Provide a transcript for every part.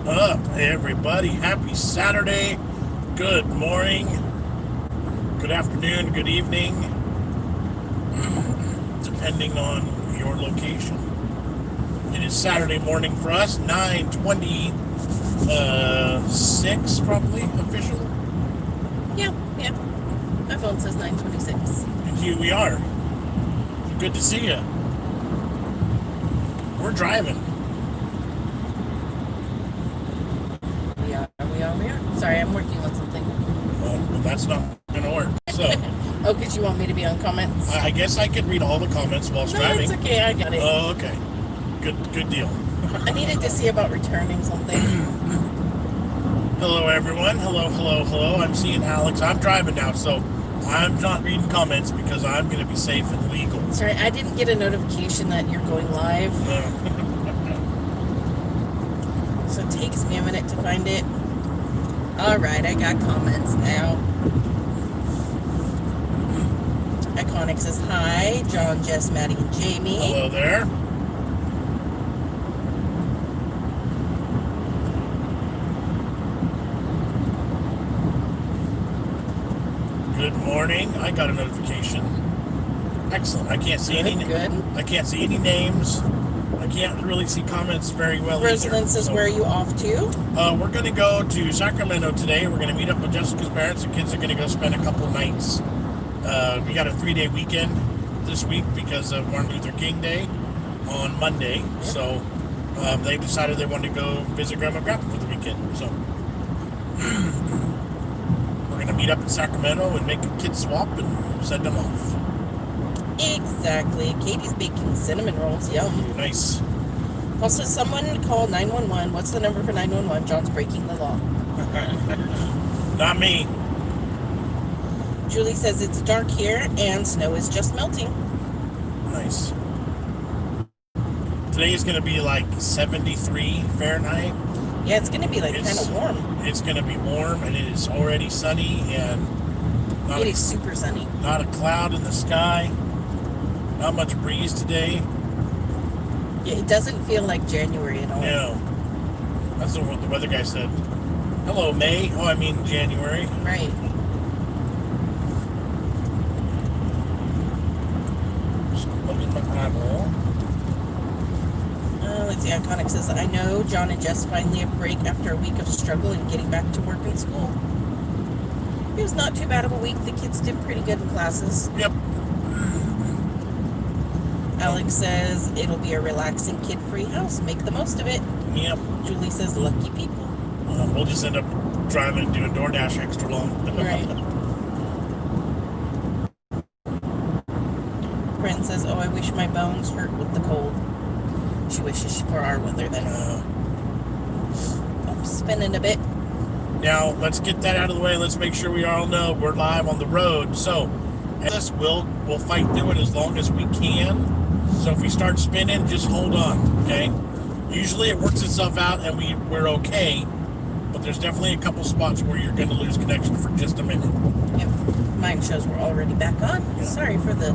up, everybody? Happy Saturday. Good morning. Good afternoon. Good evening. Depending on your location. It is Saturday morning for us. 9:26 probably official. Yeah. My phone says 9:26. And here we are. Good to see you. We're driving. We are. Sorry, I'm working on something. Well, that's not going to work. So, Oh, because you want me to be on comments? I guess I could read all the comments while driving. No, it's okay. I got it. Oh, okay. Good deal. I needed to see about returning something. Hello, everyone. Hello. I'm seeing Alex. I'm driving now, so I'm not reading comments because I'm going to be safe and legal. Sorry, I didn't get a notification that you're going live. So it takes me a minute to find it. Alright, I got comments now. Iconic says hi. Jon, Jess, Maddie, and Jamie. Hello there. Good morning. I got a notification. Excellent. I can't see any. Good. I can't see any names. I can't really see comments very well. Rosalind says, where are you off to? We're going to go to Sacramento today. We're going to meet up with Jessica's parents. The kids are going to go spend a couple nights. We got a 3-day weekend this week because of Martin Luther King Day on Monday. Yep. So they decided they wanted to go visit Grandma and Grandpa for the weekend. So we're going to meet up in Sacramento and make a kid swap and send them off. Exactly. Katie's baking cinnamon rolls. Yum. Nice. Also, someone call 911. What's the number for 911? John's breaking the law. Not me. Julie says it's dark here and snow is just melting. Nice. Today is going to be like 73 Fahrenheit. Yeah, it's going to be like kind of warm. It's going to be warm and it is already sunny and it is super sunny. Not a cloud in the sky. Not much breeze today. Yeah, it doesn't feel like January at all. No. That's what the weather guy said. Hello, May. Oh, I mean January. Right. Let's see. Iconic says, I know Jon and Jess finally a break after a week of struggle and getting back to work and school. It was not too bad of a week. The kids did pretty good in classes. Yep. Alex says it'll be a relaxing, kid-free house. Make the most of it. Yep. Julie says lucky people. We'll just end up driving and doing DoorDash extra long. Right. Brent says, oh, I wish my bones hurt with the cold. She wishes for our weather then. I'm spinning a bit. Now, let's get that out of the way. Let's make sure we all know we're live on the road. So, we'll fight through it as long as we can. So if we start spinning, just hold on, okay? Usually it works itself out and we're okay, but there's definitely a couple spots where you're going to lose connection for just a minute. Yep. Mine shows we're already back on. Yeah. Sorry for the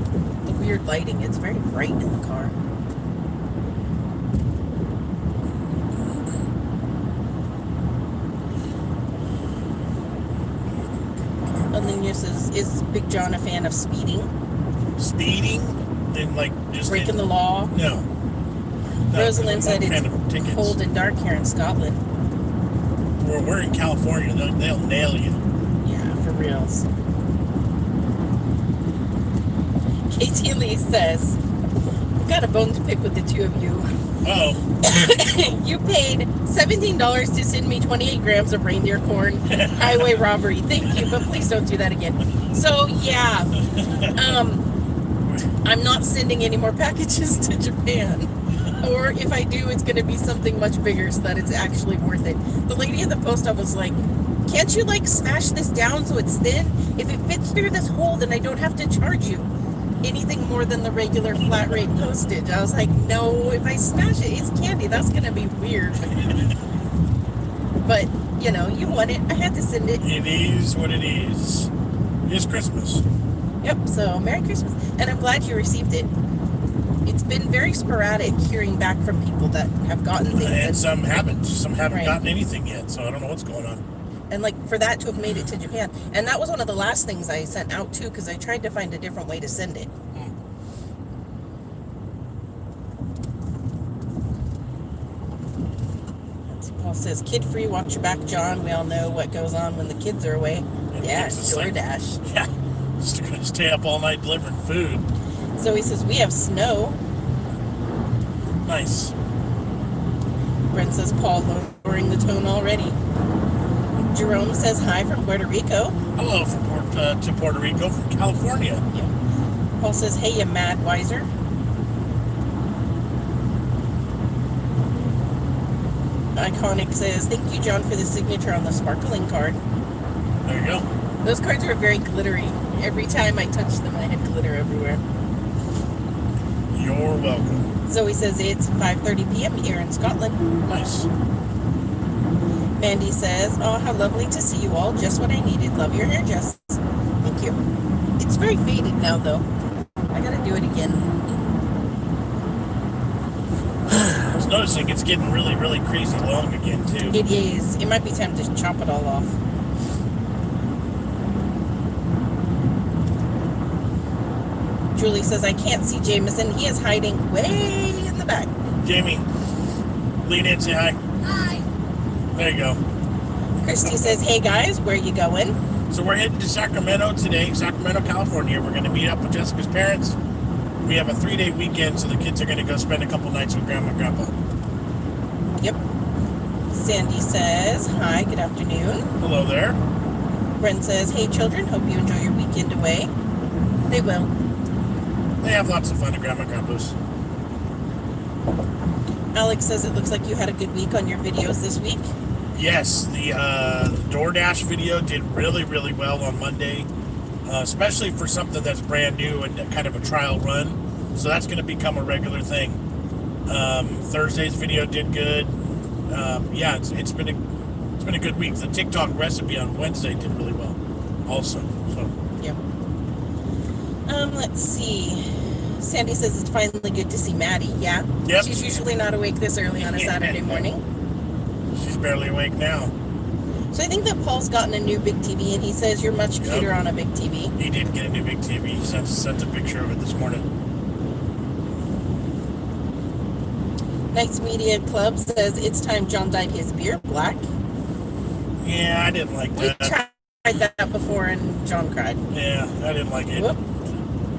weird lighting. It's very bright in the car. Alina says, is Big Jon a fan of speeding? Speeding? And like just breaking the law? No. Rosalind said it's cold and dark here in Scotland. We're in California. They'll nail you. Yeah, for reals. Katie Lee says, I've got a bone to pick with the two of you. Oh. You paid $17 to send me 28 grams of reindeer corn. Highway robbery. Thank you, but please don't do that again. So, yeah. I'm not sending any more packages to Japan. Or if I do, it's going to be something much bigger so that it's actually worth it. The lady at the post office was like, can't you like smash this down so it's thin? If it fits through this hole, then I don't have to charge you anything more than the regular flat rate postage. I was like, no, if I smash it, it's candy. That's going to be weird. But, you know, you want it. I had to send it. It is what it is. It's Christmas. Yep, so Merry Christmas. And I'm glad you received it. It's been very sporadic hearing back from people that have gotten things. And some haven't. Some haven't Right. gotten anything yet, so I don't know what's going on. And like for that to have made it to Japan. And that was one of the last things I sent out too, because I tried to find a different way to send it. Paul says, kid free, watch your back, John. We all know what goes on when the kids are away. Yeah, DoorDash. Yeah, just gonna stay up all night delivering food. Zoe says, we have snow. Nice. Brent says, Paul lowering the tone already. Jerome says, hi from Puerto Rico. Hello from to Puerto Rico from California. Yeah. Paul says, hey, you mad wiser. Iconic says, thank you, John, for the signature on the sparkling card. There you go. Those cards are very glittery. Every time I touched them, I had glitter everywhere. You're welcome. Zoe says it's 5:30 p.m. here in Scotland. Nice. Mandy says, oh, how lovely to see you all. Just what I needed. Love your hair, Jess. Thank you. It's very faded now, though. I gotta do it again. I was noticing it's getting really, really crazy long again, too. It is. It might be time to chop it all off. Julie says, I can't see Jameson. He is hiding way in the back. Jamie, lean in, say hi. Hi. There you go. Christy says, hey guys, where you going? So we're heading to Sacramento today, Sacramento, California. We're going to meet up with Jessica's parents. We have a 3-day weekend, so the kids are going to go spend a couple nights with Grandma and Grandpa. Yep. Sandy says, hi, good afternoon. Hello there. Brent says, hey children, hope you enjoy your weekend away. They will. They have lots of fun at Grandma and Grandpa's. Alex says it looks like you had a good week on your videos this week. Yes, the DoorDash video did really, really well on Monday, especially for something that's brand new and kind of a trial run. So that's going to become a regular thing. Thursday's video did good. Yeah, it's been a good week. The TikTok recipe on Wednesday did really well, also. So Yep. Let's see. Sandy says it's finally good to see Maddie. Yeah. Yep. She's usually not awake this early on a Saturday morning. she's barely awake now. So I think that Paul's gotten a new big TV, and he says you're much cuter on a big TV. He did get a new big TV. He sent a picture of it this morning. Knights Media Club says it's time John dyed his beer black. Yeah, I didn't like We that. tried that before, and John cried. Yeah, I didn't like it. Whoop.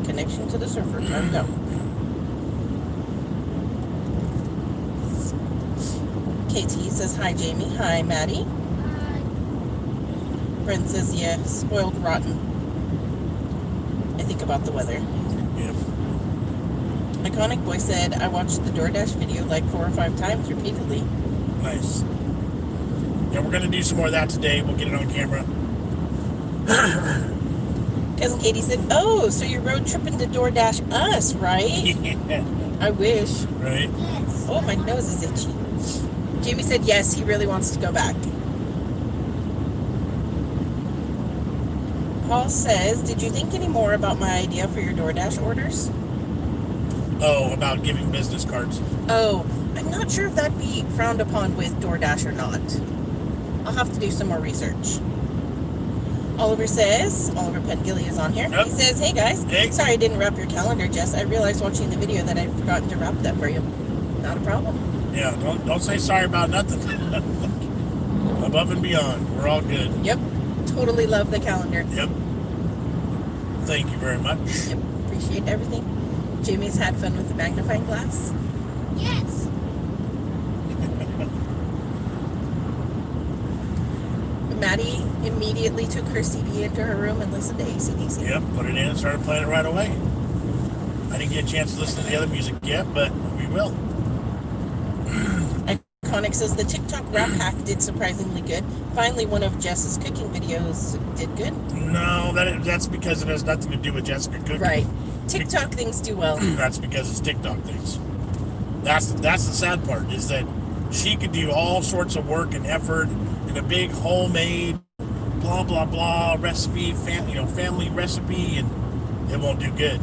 Connection to the server. There we go. KT says, hi, Jamie. Hi, Maddie. Hi. Brent says, yeah, spoiled rotten. I think about the weather. Yeah. Iconic Boy said, I watched the DoorDash video like 4 or 5 times repeatedly. Nice. Yeah, we're going to do some more of that today. We'll get it on camera. Cousin Katie said, oh, so you're road tripping to DoorDash us, right? Yeah, I wish. right? Yes. Oh, my nose is itchy. Jamie said, yes, he really wants to go back. Paul says, did you think any more about my idea for your DoorDash orders? Oh, about giving business cards. Oh, I'm not sure if that'd be frowned upon with DoorDash or not. I'll have to do some more research. Oliver Pengilly is on here. Yep. He says, hey guys, Hey. sorry I didn't wrap your calendar, Jess. I realized watching the video that I'd forgotten to wrap that for you. Not a problem. Yeah, don't say sorry about nothing. Above and beyond. We're all good. Yep, totally love the calendar. Yep. Thank you very much. Yep, appreciate everything. Jamie's had fun with the magnifying glass. Yes. Maddie immediately took her CD into her room and listened to AC/DC. Yep, put it in and started playing it right away. I didn't get a chance to listen to the other music yet, but we will. Iconic says the TikTok rap hack did surprisingly good. Finally, one of Jess's cooking videos did good. No, that's because it has nothing to do with Jessica cooking. Right. TikTok things do well. That's because it's TikTok things. That's the sad part, is that she could do all sorts of work and effort in a big homemade blah blah blah recipe, family recipe, and it won't do good.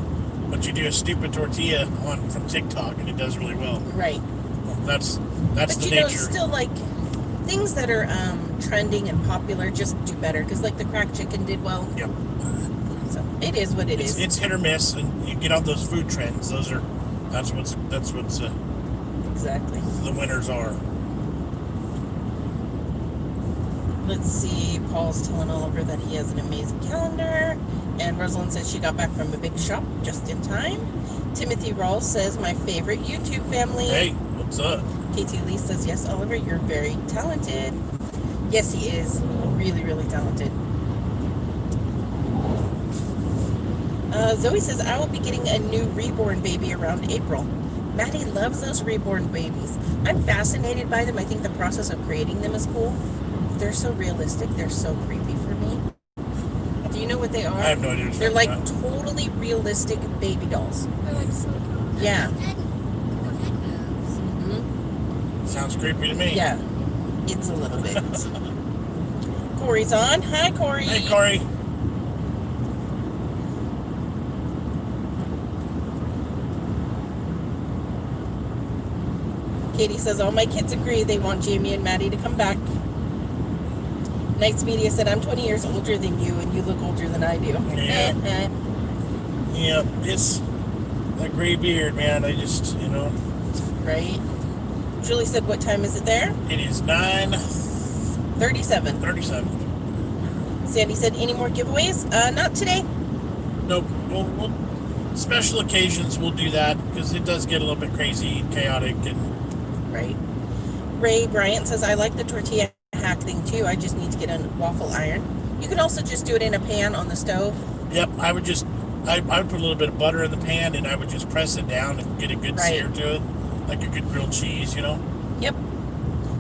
But you do a stupid tortilla from TikTok, and it does really well. Right. Well, that's But the you know, nature. still like things that are trending and popular just do better because like the cracked chicken did well. Yep. So it is what it is. It's hit or miss, and you get on those food trends. That's what's Exactly. the winners are. Let's see. Paul's telling Oliver that he has an amazing calendar. And Rosalind says she got back from a big shop just in time. Timothy Rawls says, my favorite YouTube family. Hey, what's up? KT Lee says, yes, Oliver, you're very talented. Yes, he is. Really, really talented. Zoe says, I will be getting a new reborn baby around April. Maddie loves those reborn babies. I'm fascinated by them. I think the process of creating them is cool. They're so realistic. They're so creepy for me. Do you know what they are? I have no idea. They're like totally realistic baby dolls. They're like silicone. Yeah. Mm-hmm. Sounds creepy to me. Yeah. It's a little bit. Corey's on. Hi, Corey. Hey, Corey. Katie says, all my kids agree they want Jamie and Maddie to come back. Knights Media said, I'm 20 years older than you, and you look older than I do. Yeah. Yeah, it's that gray beard, man. I just, Right? Julie said, what time is it there? It is 9:37. 37. Sandy said, any more giveaways? Not today. Nope. We'll special occasions we'll do that because it does get a little bit crazy and chaotic and. Right. Ray Bryant says, I like the tortilla hack thing too. I just need to get a waffle iron. You can also just do it in a pan on the stove. Yep, I would put a little bit of butter in the pan and I would just press it down and get a good sear to it, like a good grilled cheese, Yep.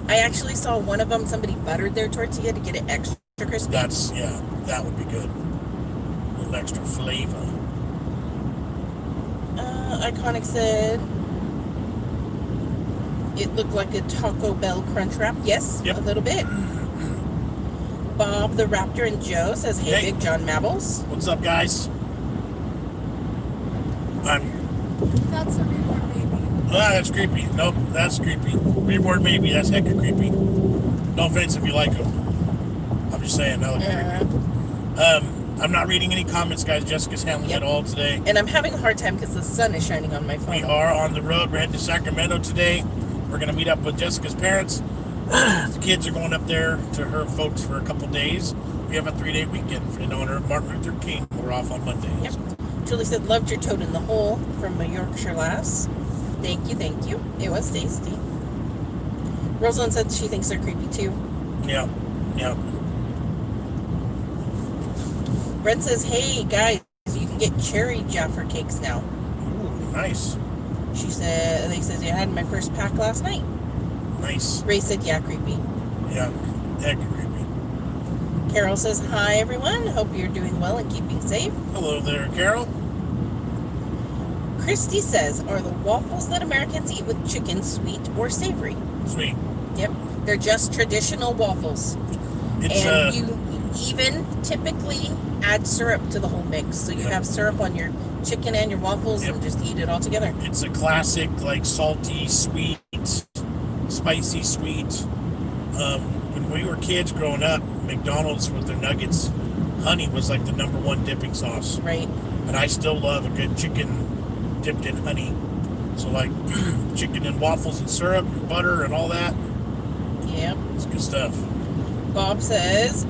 I actually saw one of them, somebody buttered their tortilla to get it extra crispy. That would be good. A little extra flavor. Iconic said, it looked like a Taco Bell crunch wrap. Yes, yep. A little bit. Bob the Raptor and Joe says, hey, Big John Mabbles. What's up, guys? That's a reborn baby. That's creepy. Nope, that's creepy. Reborn baby, that's hecka creepy. No offense if you like them. I'm just saying, that looks creepy. I'm not reading any comments, guys. Jessica's handling it all today. And I'm having a hard time because the sun is shining on my phone. We are on the road. We're heading to Sacramento today. We're going to meet up with Jessica's parents. The kids are going up there to her folks for a couple days. We have a 3-day weekend in honor of Martin Luther King. We're off on Monday. Yep. Julie said, loved your toad in the hole from a Yorkshire lass. Thank you, thank you. It was tasty. Rosalind said she thinks they're creepy too. Yep. Brent says, hey guys, you can get cherry Jaffa cakes now. Ooh, nice. They said, I had my first pack last night. Nice. Ray said, yeah, creepy. Yeah, hecka creepy. Carol says, hi everyone. Hope you're doing well and keeping safe. Hello there, Carol. Christy says, are the waffles that Americans eat with chicken sweet or savory? Sweet. Yep. They're just traditional waffles. It's you even typically add syrup to the whole mix. So you have syrup on your chicken and your waffles and just eat it all together. It's a classic, like salty, sweet, spicy, sweet. When we were kids growing up, McDonald's with their nuggets, honey was like the #1 dipping sauce. Right. And I still love a good chicken dipped in honey. So like chicken and waffles and syrup and butter and all that. Yep. It's good stuff. Bob says,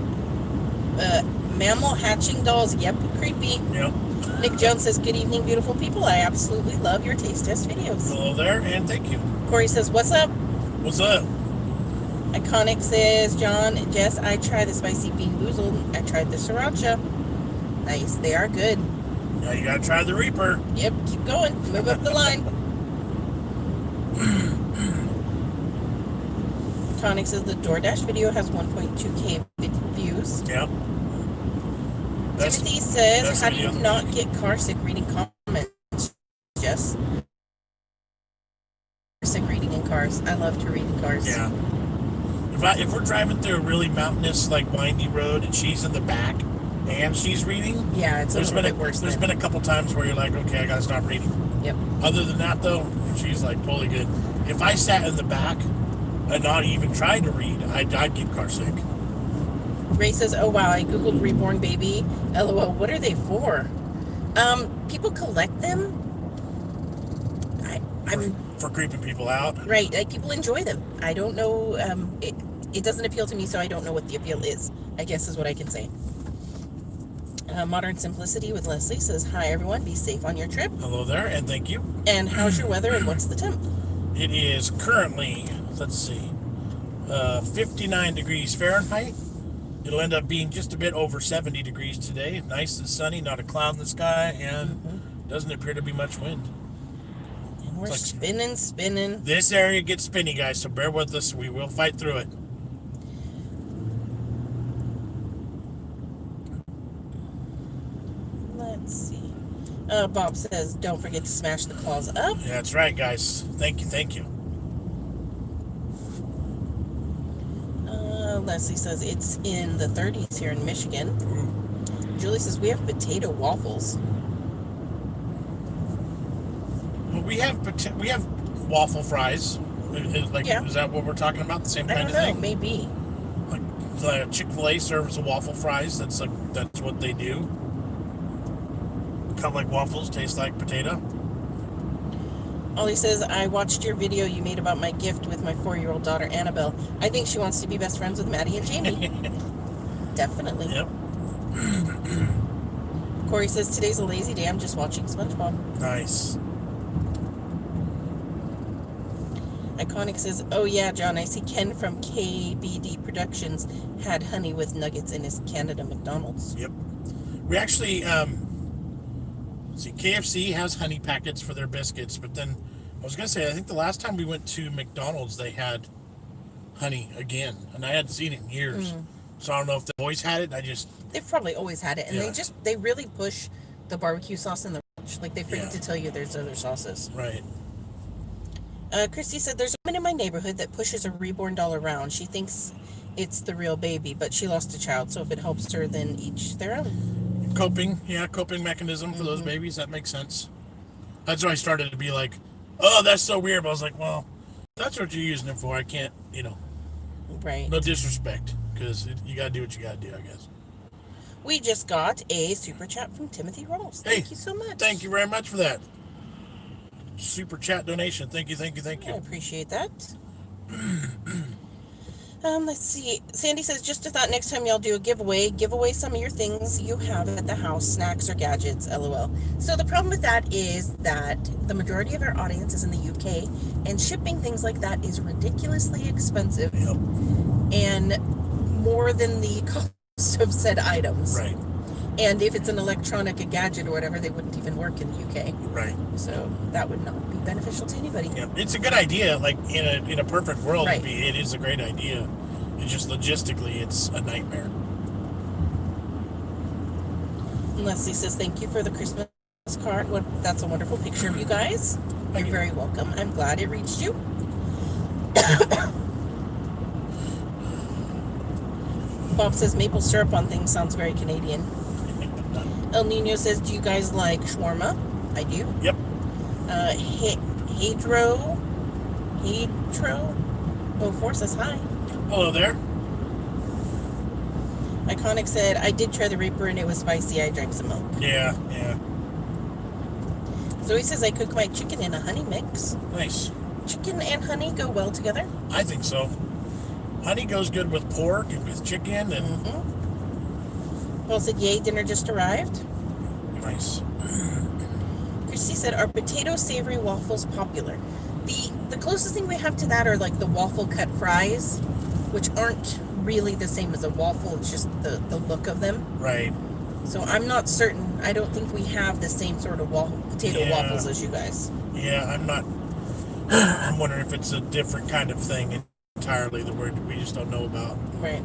mammal hatching dolls. Yep, creepy. Yep. Nick Jones says, good evening, beautiful people. I absolutely love your taste test videos. Hello there, and thank you. Corey says, what's up? What's up? Iconic says, Jon Jess, I tried the spicy bean boozled. I tried the sriracha. Nice. They are good. Now you gotta try the Reaper. Yep, keep going. Move up the line. Iconic says the DoorDash video has 1.2K views. Yep. Timothy says, how do you video. not get car sick reading comments, Jess? Sick reading in cars. I love to read in cars. Yeah. If we're driving through a really mountainous, like windy road, and she's in the back, and she's reading, Yeah, it's a little bit worse. There's been a couple times where you're like, okay, I gotta stop reading. Yep. Other than that, though, she's like totally good. If I sat in the back and not even tried to read, I'd get car sick. Ray says, "Oh wow, I googled reborn baby. LOL. What are they for? People collect them. I'm for creeping people out. Right. Like, people enjoy them. I don't know. It doesn't appeal to me, so I don't know what the appeal is, I guess is what I can say. Modern Simplicity with Leslie says, "Hi everyone, be safe on your trip." Hello there, and thank you. And how's your weather and what's the temp? It is currently, let's see, 59 degrees Fahrenheit. It'll end up being just a bit over 70 degrees today. Nice and sunny, not a cloud in the sky, and doesn't appear to be much wind. And we're like spinning. This area gets spinny, guys, so bear with us. We will fight through it. Let's see. Bob says, "Don't forget to smash the claws up." Yeah, that's right, guys. Thank you. Leslie says, "It's in the 30s here in Michigan." Ooh. Julie says, "We have potato waffles." Well, we have waffle fries. Is that what we're talking about? The same kind of thing? Maybe. Like Chick-fil-A serves the waffle fries. That's what they do. Kind of like waffles, taste like potato. Ollie says, "I watched your video you made about my gift with my 4-year-old daughter, Annabelle. I think she wants to be best friends with Maddie and Jamie." Definitely. Yep. Corey says, "Today's a lazy day. I'm just watching SpongeBob." Nice. Iconic says, "Oh yeah, John, I see Ken from KBD Productions had honey with nuggets in his Canada McDonald's." Yep. We actually, see, KFC has honey packets for their biscuits, but then I was going to say, I think the last time we went to McDonald's, they had honey again, and I hadn't seen it in years. So I don't know if they've always had it. They've probably always had it, and Yeah. they really push the barbecue sauce in the ranch. Like, they forget Yeah. to tell you there's other sauces. Right. Christy said, "There's a woman in my neighborhood that pushes a reborn doll around. She thinks it's the real baby, but she lost a child, so if it helps her, then each their own." Coping mechanism for those babies. That makes sense. That's why I started to be like, oh, that's so weird. But I was like, well, that's what you're using it for. I can't, Right. no disrespect, because you got to do what you got to do, I guess. We just got a super chat from Timothy Rolls. Thank you so much. Thank you very much for that. Super chat donation. Thank you. I appreciate that. Let's see. Sandy says, "Just a thought, next time y'all do a giveaway, give away some of your things you have at the house, snacks or gadgets, LOL." So the problem with that is that the majority of our audience is in the UK, and shipping things like that is ridiculously expensive. Yep. And more than the cost of said items. Right. And if it's an electronic, a gadget or whatever, they wouldn't even work in the UK. Right. So that would not be beneficial to anybody. Yeah, it's a good idea. Like in a perfect world, Right. it is a great idea. It's just logistically, it's a nightmare. And Leslie says, "Thank you for the Christmas card. That's a wonderful picture of you guys. You're very welcome. I'm glad it reached you." Bob says, "Maple syrup on things sounds very Canadian." El Nino says, "Do you guys like shawarma?" I do. Yep. Hadro 04 says hi. Hello there. Iconic said, "I did try the Reaper and it was spicy. I drank some milk." Yeah. Zoe says, "I cook my chicken in a honey mix." Nice. Chicken and honey go well together. I think so. Honey goes good with pork and with chicken and Paul said, "Yay, dinner just arrived." nice. Christy said, "Are potato savory waffles popular?" The closest thing we have to that are like the waffle cut fries, which aren't really the same as a waffle. It's just the look of them. Right. So I'm not certain. I don't think we have the same sort of potato waffles as you guys. Yeah, I'm not. I'm wondering if it's a different kind of thing entirely that we just don't know about. Right.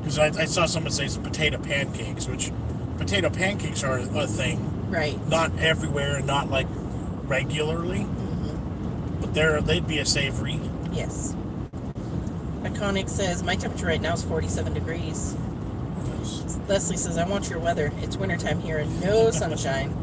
Because I saw someone say some potato pancakes, which potato pancakes are a thing. Right. Not everywhere and not like regularly. But they'd be a savory. Yes. Iconic says, "My temperature right now is 47 degrees. Nice. Leslie says, I want your weather. It's wintertime here and no sunshine.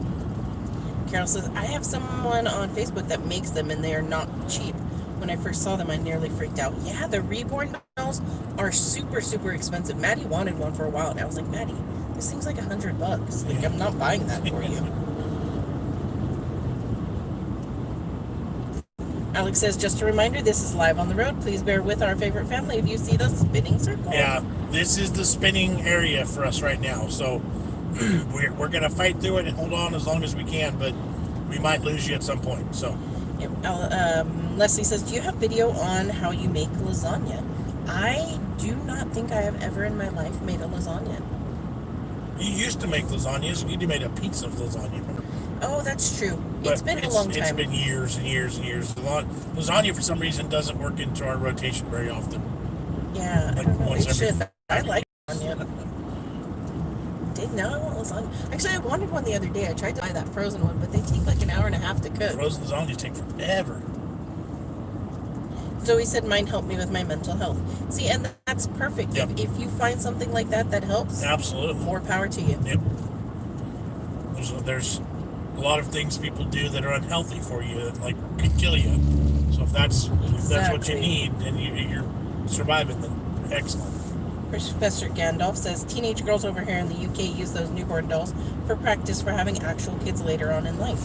Carol says, I have someone on Facebook that makes them and they are not cheap. When I first saw them, I nearly freaked out. Yeah, the reborn dolls are super, super expensive. Maddie wanted one for a while, and I was like, Maddie, this thing's like $100. Like, I'm not buying that for you. Alex says, just a reminder, this is live on the road. Please bear with our favorite family if you see the spinning circle. Yeah, this is the spinning area for us right now. So we're going to fight through it and hold on as long as we can, but we might lose you at some point. So Leslie says, do you have video on how you make lasagna? I do not think I have ever in my life made a lasagna. you used to make lasagnas. You made a pizza of lasagna, remember? Oh, that's true. But It's been a long time. It's been years and years and years. Lasagna, for some reason, doesn't work into our rotation very often. Yeah, Like I don't know. once It every should. I like lasagna. Now I want lasagna. Actually, I wanted one the other day. I tried to buy that frozen one, but they take like an hour and a half to cook. Frozen lasagnas take forever. Zoe said mine helped me with my mental health. See, and that's perfect. Yep. If you find something like that that helps, Absolutely. more power to you. Yep. There's a lot of things people do that are unhealthy for you, that like could kill you. So if that's what you Exactly. need and you're surviving, then excellent. Professor Gandalf says teenage girls over here in the UK use those newborn dolls for practice for having actual kids later on in life.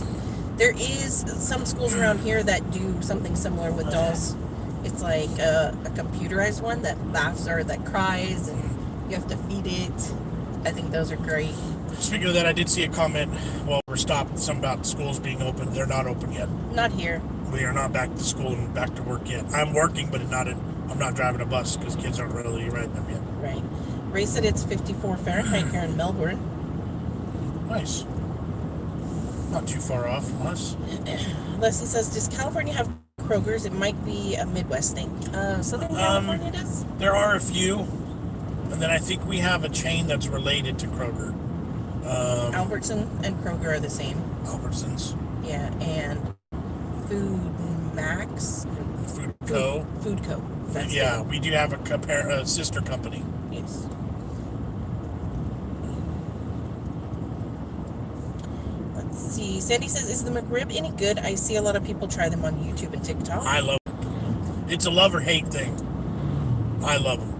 There is some schools around here that do something similar with dolls. It's like a computerized one that laughs or that cries, and you have to feed it. I think those are great. Speaking of that, I did see a comment while we're stopped, something about schools being open. They're not open yet. Not here. We are not back to school and back to work yet. I'm working, but I'm not driving a bus because kids aren't really riding them yet. Right. Ray said it's 54 Fahrenheit here in Melbourne. Nice. Not too far off from us. Leslie says, does California have Kroger's? It might be a Midwest thing. Southern California does? There are a few, and then I think we have a chain that's related to Kroger. Albertson and Kroger are the same. Albertsons. Yeah, and Food Max. Food Co. Food Co. That's Yeah, we do have a sister company. it. Yes. Let's see. Sandy says, is the McRib any good? I see a lot of people try them on YouTube and TikTok. I love it. It's a love or hate thing. I love them.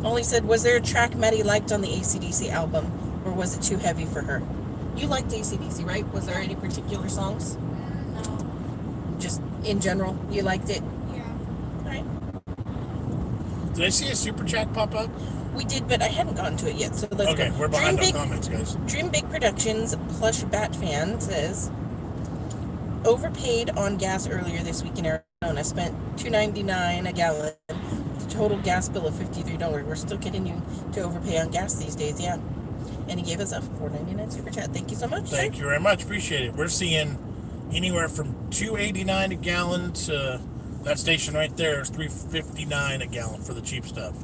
Only said, was there a track Maddie liked on the AC/DC album, or was it too heavy for her? You liked AC/DC, right? Was there any particular songs? No. Just in general, you liked it? Yeah. All right. Did I see a super chat pop up? We did, but I hadn't gotten to it yet, so let's Okay, go. we're behind on comments, guys. Dream Big Productions Plush Bat Fan says, overpaid on gas earlier this week in Arizona. Spent $2.99 a gallon. Total gas bill of $53. We're still continuing to overpay on gas these days, yeah. And he gave us a $4.99 super chat. Thank you so much. Thank you very much. Appreciate it. We're seeing anywhere from $2.89 a gallon to that station right there is $3.59 a gallon for the cheap stuff.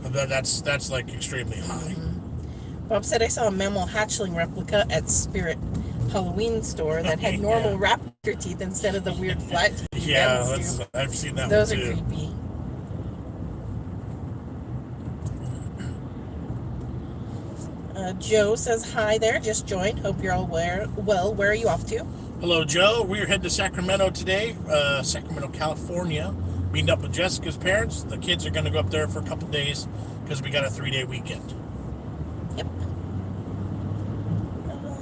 But that's like extremely high. Bob said, I saw a mammal hatchling replica at Spirit Halloween store that had normal raptor teeth instead of the weird flat teeth. Yeah, mammals do. I've seen that Those one are too. creepy. Joe says, hi there, just joined. Hope you're all well. Where are you off to? Hello, Joe. We're heading to Sacramento today, Sacramento, California. Meeting up with Jessica's parents. The kids are going to go up there for a couple days because we got a 3-day weekend. Yep.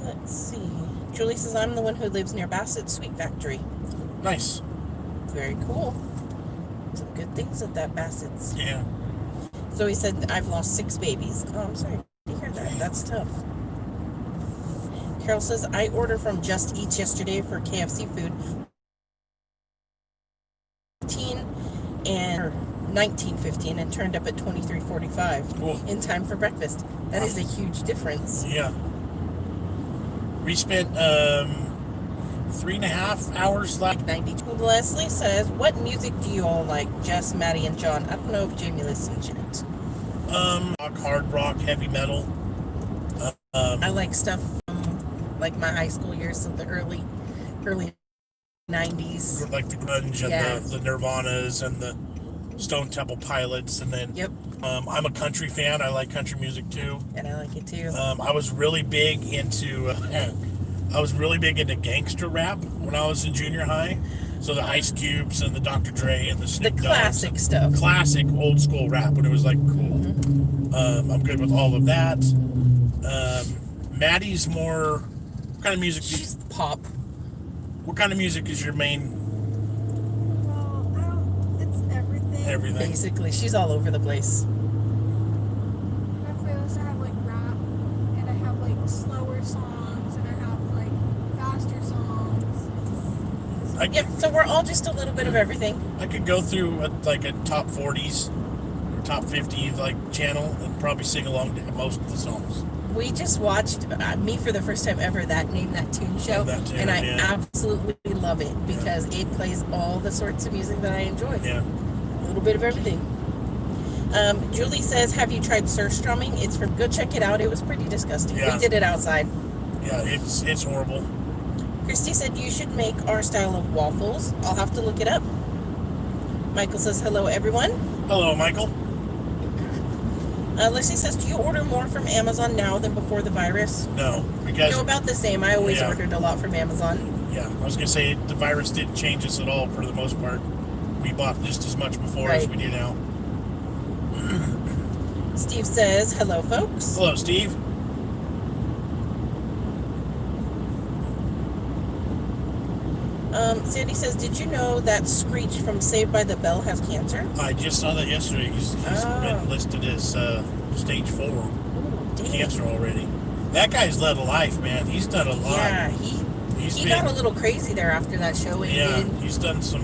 Let's see. Julie says, I'm the one who lives near Bassett's Sweet Factory. Nice. Very cool. Some good things at that Bassett's. Yeah. Zoe said, I've lost 6 babies. Oh, I'm sorry to hear that. That's tough. Carol says, I ordered from Just Eats yesterday for KFC food. And $19.15 and turned up at $23.45 Cool. in time for breakfast. That is a huge difference. Yeah. We spent 3.5 hours left. 92. Leslie says, what music do you all like? Jess, Maddie, and John. I don't know if Jamie listens yet. Rock, hard rock, heavy metal. I like stuff from like my high school years, so the early 90s. Like the grunge and Yeah. the Nirvanas and the Stone Temple Pilots, and then Yep. I'm a country fan. I like country music too. And I like it too. I was really big into gangster rap when I was in junior high. So the Ice Cubes and the Dr. Dre and the Snoop Dogg's, classic stuff. classic old school rap when it was like cool. I'm good with all of that. Maddie's more. What kind of music? She's pop. What kind of music is your main? Well, it's everything. Everything. Basically, she's all over the place. My playlist, I have like rap, and I have like slower songs, and I have like faster songs. Yep. So we're all just a little bit of everything. I could go through a top 40s or top 50 channel and probably sing along to most of the songs. We just watched me for the first time ever that Name That Tune show, That Tune, and I yeah. absolutely love it because it plays all the sorts of music that I enjoy. Yeah. A little bit of everything. Julie says, "Have you tried surströmming? It's from. Go check it out. It was pretty disgusting. Yeah. We did it outside." Yeah, it's horrible. Christy said, "You should make our style of waffles. I'll have to look it up." Michael says, "Hello, everyone." Hello, Michael. Lissy says, "Do you order more from Amazon now than before the virus?" No, because About the same. I always Yeah. ordered a lot from Amazon. yeah, I was gonna say the virus didn't change us at all for the most part. We bought just as much before as Right. we do now. Steve says, "Hello, folks." Hello, Steve. Sandy says, "Did you know that Screech from Saved by the Bell has cancer?" I just saw that yesterday. He's Oh. been listed as stage 4 Ooh, dang. cancer already. That guy's led a life, man. He's done a lot. Yeah, He's he been got a little crazy there after that show ended. he's done some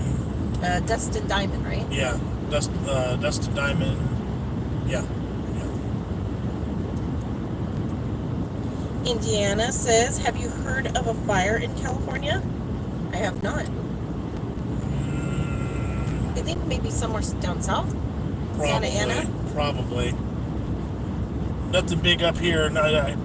Dust and Diamond, right? Dust and Diamond. Yeah. Indiana says, "Have you heard of a fire in California?" I have not. I think maybe somewhere down south. Santa Ana? Probably. Nothing big up here. And I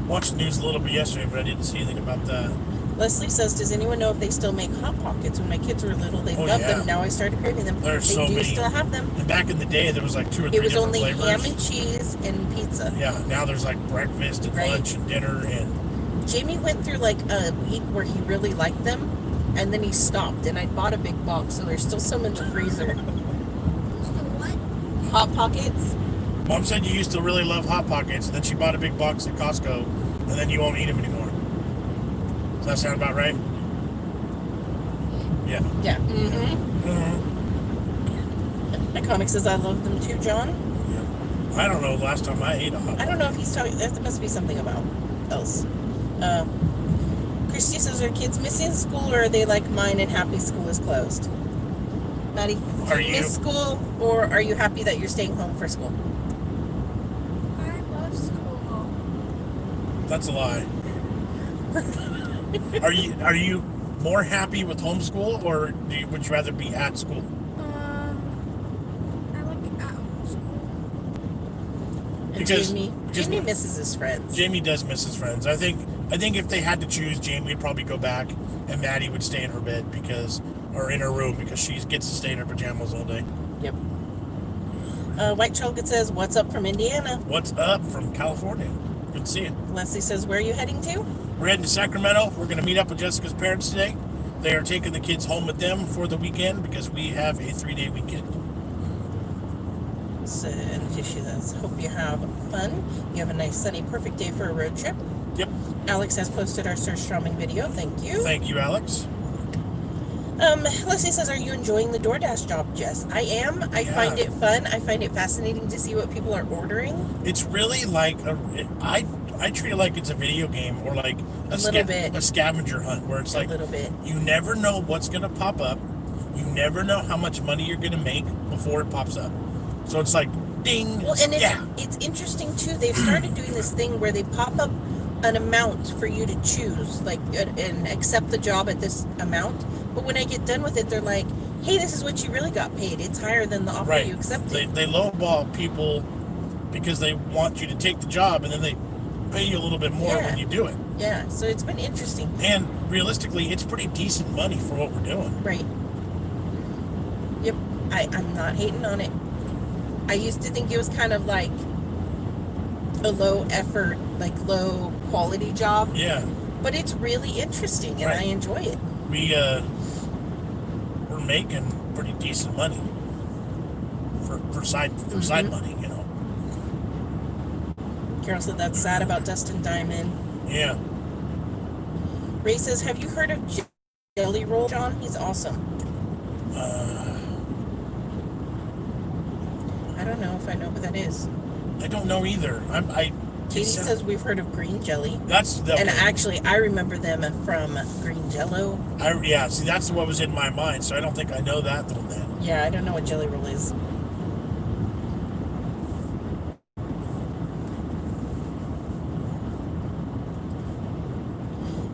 watched the news a little bit yesterday, but I didn't see anything about that. Leslie says, "Does anyone know if they still make Hot Pockets? When my kids were little, they Oh, loved yeah. them. Now I started craving them." There's they so do many. still have them. And back in the day, there was like 2 or 3 It was different only flavors. ham and cheese and pizza. Yeah, now there's like breakfast and Right. lunch and dinner and Jamie went through like a week where he really liked them, and then he stopped. And I bought a big box, so there's still some in the freezer. Still what? Hot Pockets. Mom said you used to really love Hot Pockets, and then she bought a big box at Costco, and then you won't eat them anymore. Does that sound about right? Yeah. Yeah. Mm-hmm. Mhm. Iconic says, "I love them too, John." I don't know the last time I ate a Hot I Pocket. don't know if he's talking. That must be something about else. Christy says, "Are kids missing school, or are they like mine and happy school is closed?" Maddie, do Are you you? miss school, or are you happy that you're staying home for school? I love school. That's a lie. Are you more happy with homeschool, or would you rather be at school? I like at school. And Because- Jamie because- misses his friends. Jamie does miss his friends. I think if they had to choose, Jamie would probably go back, and Maddie would stay in her bed or in her room because she gets to stay in her pajamas all day. Yep. White Chocolate says, "What's up from Indiana?" What's up from California? Good to see you. Leslie says, "Where are you heading to?" We're heading to Sacramento. We're going to meet up with Jessica's parents today. They are taking the kids home with them for the weekend because we have a 3-day weekend. So, and she says, "Hope you have fun. You have a nice, sunny, perfect day for a road trip." Yep. Alex has posted our surströmming video. Thank you. Thank you, Alex. Leslie says, "Are you enjoying the DoorDash job, Jess?" I am. I Yeah. find it fun. I find it fascinating to see what people are ordering. It's really like I treat it like it's a video game or like A little bit. a scavenger hunt where it's like a little bit. you never know what's going to pop up. You never know how much money you're going to make before it pops up. So it's like ding. Well, and yeah. it's interesting too. They've started doing this thing where they pop up an amount for you to choose, like, and accept the job at this amount. But when I get done with it, they're like, "Hey, this is what you really got paid. It's higher than the offer Right. you accepted." They lowball people because they want you to take the job, and then they pay you a little bit more Yeah. when you do it. Yeah, so it's been interesting. And realistically, it's pretty decent money for what we're doing. Right. Yep. I'm not hating on it. I used to think it was kind of like a low effort, like low quality job. Yeah. But it's really interesting, and I enjoy it. We're making pretty decent money for side money, you know. Carol said that's sad about Dustin Diamond. Yeah. Ray says, have you heard of Jelly Roll, John? He's awesome. I don't know if I know who that is. I don't know either. Katie says we've heard of Green Jelly. And actually, I remember them from Green Jello. See, that's what was in my mind, so I don't think I know that one then. Yeah, I don't know what Jelly Roll is.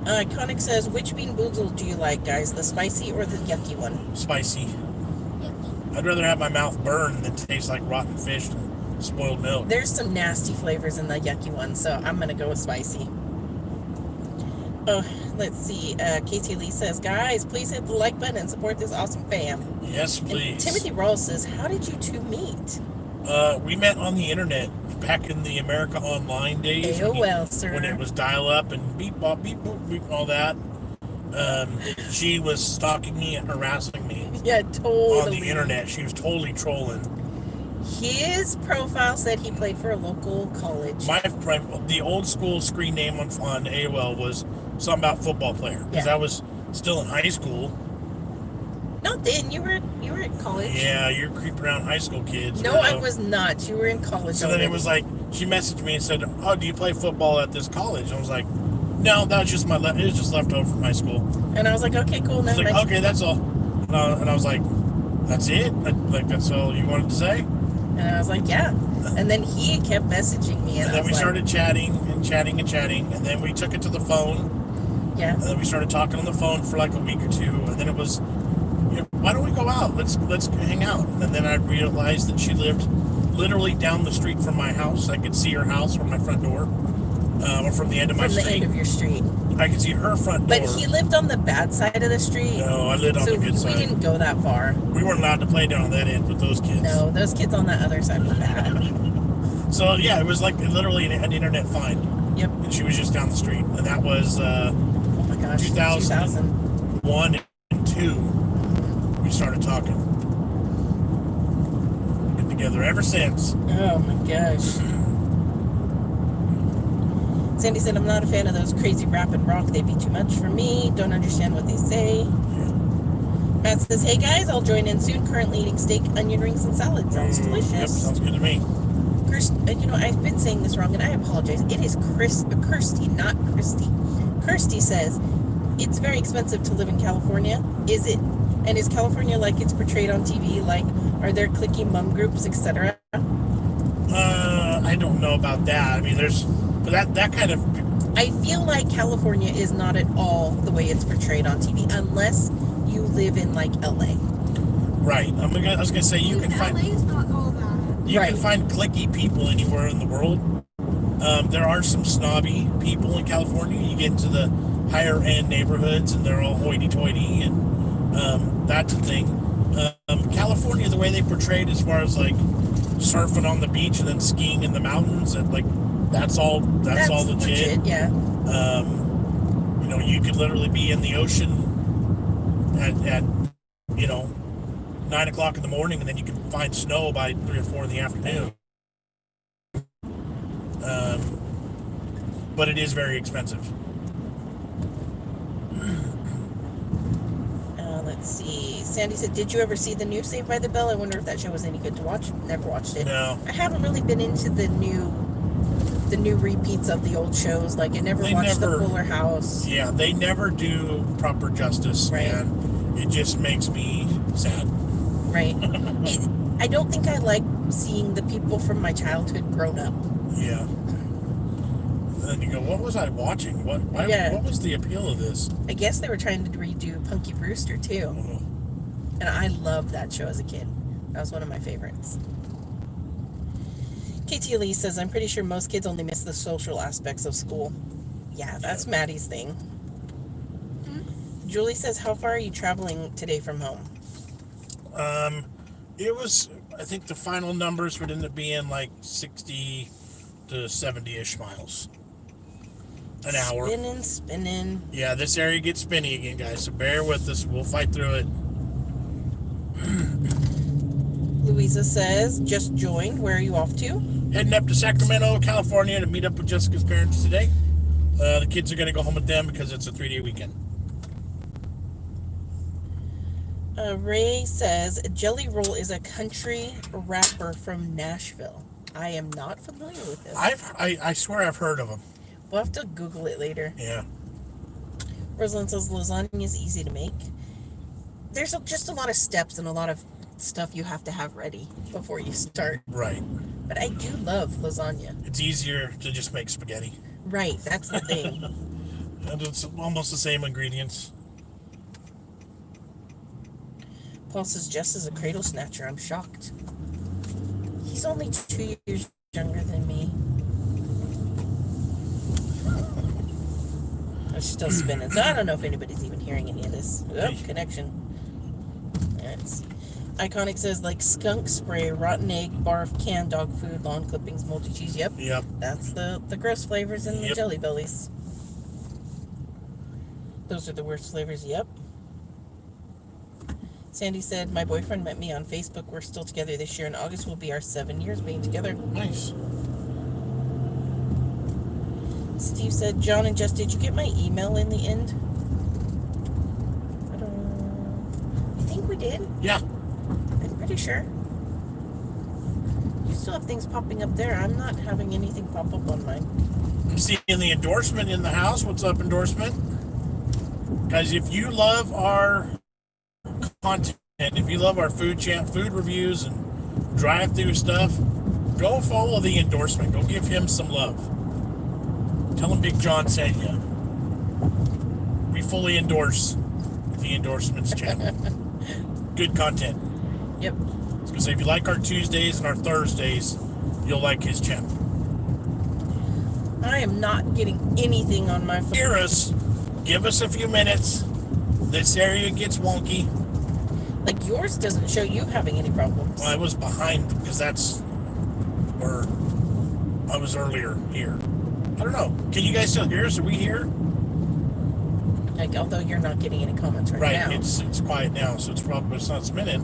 Iconic says, which bean boozle do you like, guys? The spicy or the yucky one? Spicy. I'd rather have my mouth burn than taste like rotten fish and spoiled milk. There's some nasty flavors in the yucky one, so I'm going to go with spicy. Oh, let's see. Casey Lee says, guys, please hit the like button and support this awesome fam. Yes, please. And Timothy Rawls says, how did you two meet? We met on the internet back in the America Online days. AOL, sir. When it was dial-up and beep, bop, beep, boop, beep, all that. She was stalking me and harassing me. Yeah, totally. On the internet. She was totally trolling. His profile said he played for a local college. The old school screen name on AOL was something about football player. Because I was still in high school. Not then. You were in college. Yeah, you're creeping around high school kids. No, I was not. You were in college. So then it was like, she messaged me and said, oh, do you play football at this college? And I was like, no, that was just it was just left over from high school. And I was like, okay, cool. She's like, okay, that's all. And I was like, that's it? Like, that's all you wanted to say? And I was like, yeah. And then he kept messaging me. And then we started chatting. And then we took it to the phone. Yeah. And then we started talking on the phone for like a week or two. And then it was, why don't we go out? Let's hang out. And then I realized that she lived literally down the street from my house. I could see her house from my front door. Or from the end of my street. From the end of your street. I could see her front door. But he lived on the bad side of the street. No, I lived on the good side. So we didn't go that far. We weren't allowed to play down on that end with those kids. No, those kids on that other side were bad. So, yeah, it was like literally an internet find. Yep. And she was just down the street. And that was oh my gosh, 2001 and 2. We started talking. Been together ever since. Oh my gosh. Sandy said, I'm not a fan of those crazy rap and rock. They'd be too much for me. Don't understand what they say. Yeah. Matt says, hey guys, I'll join in soon. Currently eating steak, onion rings, and salad. Sounds delicious. Yep, sounds good to me. I've been saying this wrong, and I apologize. It is Kirsty, not Christy. Kirsty says, it's very expensive to live in California. Is it? And is California like it's portrayed on TV? Like, are there cliquey mum groups, etc.? I don't know about that. I mean, but that kind of... I feel like California is not at all the way it's portrayed on TV, unless you live in, like, LA. Right. I was going to say, you can find... LA's not all that. You can find cliquey people anywhere in the world. There are some snobby people in California. You get into the higher-end neighborhoods, and they're all hoity-toity, and that's the thing. California, the way they portrayed as far as, like, surfing on the beach and then skiing in the mountains, and, like, that's all legit. Yeah. You could literally be in the ocean at 9 o'clock in the morning, and then you can find snow by 3 or 4 in the afternoon. But it is very expensive. Let's see. Sandy said, did you ever see the new Saved by the Bell? I wonder if that show was any good to watch. Never watched it. No. I haven't really been into the new repeats of the old shows. Like, I never watched the Fuller House. Yeah, they never do proper justice, and it just makes me sad. Right. I don't think I like seeing the people from my childhood grown up. Yeah. And then you go, what was I watching? What was the appeal of this? I guess they were trying to redo Punky Brewster, too. Oh. And I loved that show as a kid. That was one of my favorites. KT Lee says, I'm pretty sure most kids only miss the social aspects of school. Yeah, that's Maddie's thing. Julie says, how far are you traveling today from home? It was, I think the final numbers would end up being like 60 to 70-ish miles an hour. Spinning. Yeah, this area gets spinny again, guys, so bear with us. We'll fight through it. Louisa says, just joined. Where are you off to? Heading up to Sacramento, California to meet up with Jessica's parents today. The kids are going to go home with them because it's a 3-day weekend. Ray says, Jelly Roll is a country rapper from Nashville. I am not familiar with this. I swear I've heard of them. We'll have to Google it later. Yeah. Rosalind says, lasagna is easy to make. There's just a lot of steps and a lot of stuff you have to have ready before you start. Right. But I do love lasagna. It's easier to just make spaghetti. Right, that's the thing. And it's almost the same ingredients. Paul says, Jess is a cradle snatcher. I'm shocked. He's only 2 years younger than me. I'm still spinning, so I don't know if anybody's even hearing any of this. Oh, connection. Yes. Iconic says, like skunk spray, rotten egg, barf, canned dog food, lawn clippings, moldy cheese. Yep. That's the gross flavors in the Jelly Bellies. Those are the worst flavors. Yep. Sandy said, my boyfriend met me on Facebook. We're still together this year. In August will be our 7 years being together. Nice. Steve said, John and Jess, did you get my email in the end? I think we did. Yeah. I'm pretty sure. You still have things popping up there. I'm not having anything pop up on mine. I'm seeing the endorsement in the house. What's up, endorsement? Guys, if you love our content, if you love our food reviews and drive-through stuff, go follow the endorsement. Go give him some love. Tell him Big John sent you. We fully endorse the endorsements channel. Good content. Yep. Because if you like our Tuesdays and our Thursdays, you'll like his channel. I am not getting anything on my phone. Hear us. Give us a few minutes. This area gets wonky. Like yours doesn't show you having any problems. Well, I was behind because that's where I was earlier here. I don't know. Can you guys still hear us? Are we here? Like, although you're not getting any comments right now. Right. It's quiet now, so it's not spinning.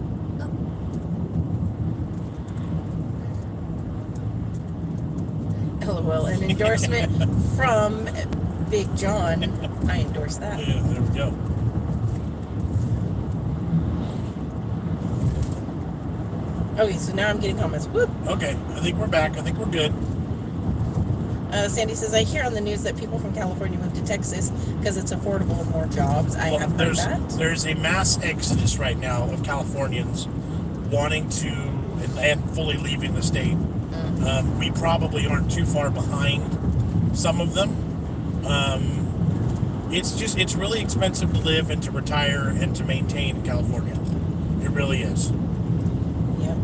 LOL. An endorsement from Big John. I endorse that. Yeah, there we go. Okay, so now I'm getting comments. Whoop. Okay, I think we're back. I think we're good. Sandy says, I hear on the news that people from California move to Texas because it's affordable and more jobs. I have heard that. There's a mass exodus right now of Californians wanting to and fully leaving the state. We probably aren't too far behind some of them. It's really expensive to live and to retire and to maintain in California. It really is. Yeah.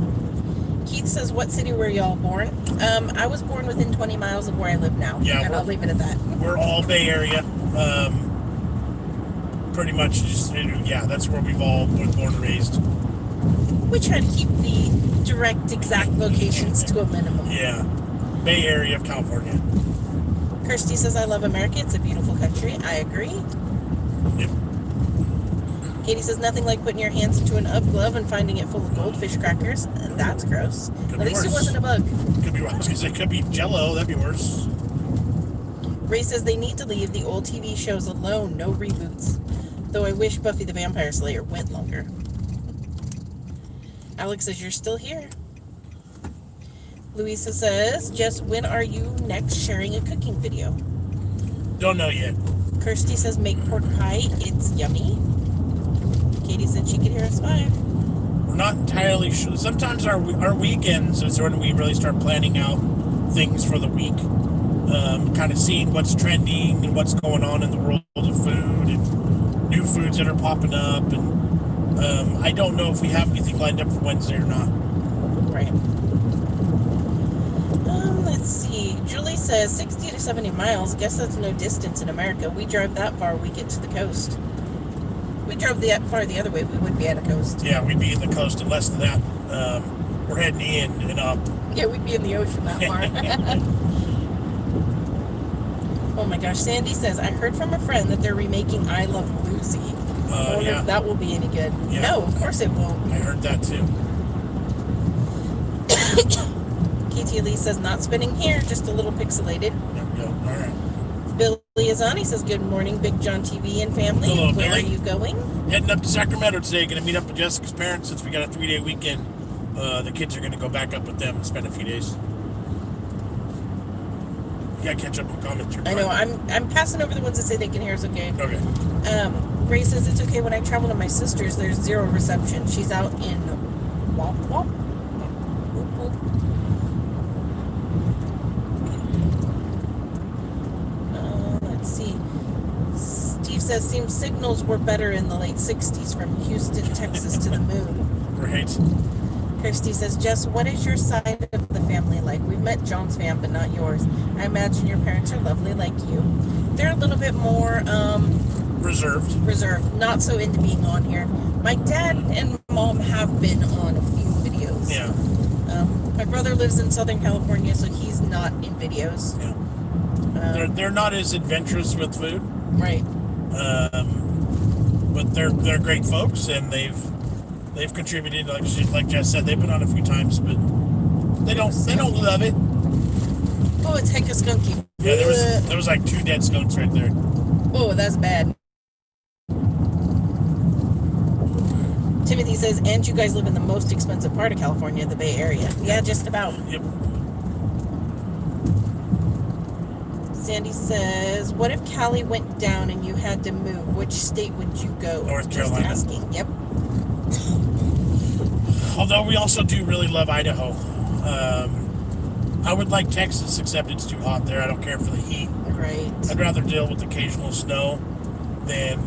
Keith says, what city were y'all born? I was born within 20 miles of where I live now. Yeah, and I'll leave it at that. We're all Bay Area. Pretty much just, that's where we've all been born and raised. We try to keep the direct, exact locations to a minimum. Yeah. Bay Area of California. Kirsty says, I love America. It's a beautiful country. I agree. Yep. Katie says, nothing like putting your hands into an UGG glove and finding it full of goldfish crackers. That's gross. At least it wasn't a bug. Could be worse, because it could be Jell-O. That'd be worse. Ray says, they need to leave the old TV shows alone. No reboots. Though I wish Buffy the Vampire Slayer went longer. Alex says, you're still here. Louisa says, Jess, when are you next sharing a cooking video? Don't know yet. Kirsty says, make pork pie. It's yummy. Katie said she could hear us 5. We're not entirely sure. Sometimes our weekends is when we really start planning out things for the week. Kind of seeing what's trending and what's going on in the world of food and new foods that are popping up. And I don't know if we have anything lined up for Wednesday or not. Right. Let's see. Julie says 60 to 70 miles. Guess that's no distance in America. We drive that far, we get to the coast. If we drove that far the other way, we would be at a coast. Yeah, we'd be in the coast in less than that. we're heading in and up. Yeah, we'd be in the ocean that far. Oh my gosh, Sandy says, I heard from a friend that they're remaking I Love Lucy. I wonder if that will be any good. Yeah. No, of course it won't. I heard that too. KT Lee says, not spinning here, just a little pixelated. There we go. All right. Billy Azani says, good morning, BigJon TV and family. Hello, Where Billy. are you going? Heading up to Sacramento today. Going to meet up with Jessica's parents since we got a 3-day weekend. The kids are going to go back up with them and spend a few days. You got to catch up on comments. I know, I'm passing over the ones that say they can hear us okay. Okay. Ray says, it's okay when I travel to my sister's, there's zero reception. She's out in Wop Wop. Whoop, whoop. Let's see. Steve says, seems signals were better in the late 60s from Houston, Texas to the moon. Right. Kirsty says, Jess, what is your side of the family like? We've met John's fam, but not yours. I imagine your parents are lovely like you. They're a little bit more Reserved. not so into being on here. My dad and mom have been on a few videos. Yeah. My brother lives in Southern California, so he's not in videos. Yeah. They're not as adventurous with food. Right. But they're great folks, and they've contributed. Like Jess said, they've been on a few times, but they don't love it. Oh, it's hecka skunky. Yeah, there was like 2 dead skunks right there. Oh, that's bad. Timothy says, and you guys live in the most expensive part of California, the Bay Area. Yeah, just about. Yep. Sandy says, what if Cali went down and you had to move? Which state would you go? North Carolina. Just asking. Yep. Although we also do really love Idaho. I would like Texas, except it's too hot there. I don't care for the heat. Right. I'd rather deal with occasional snow than,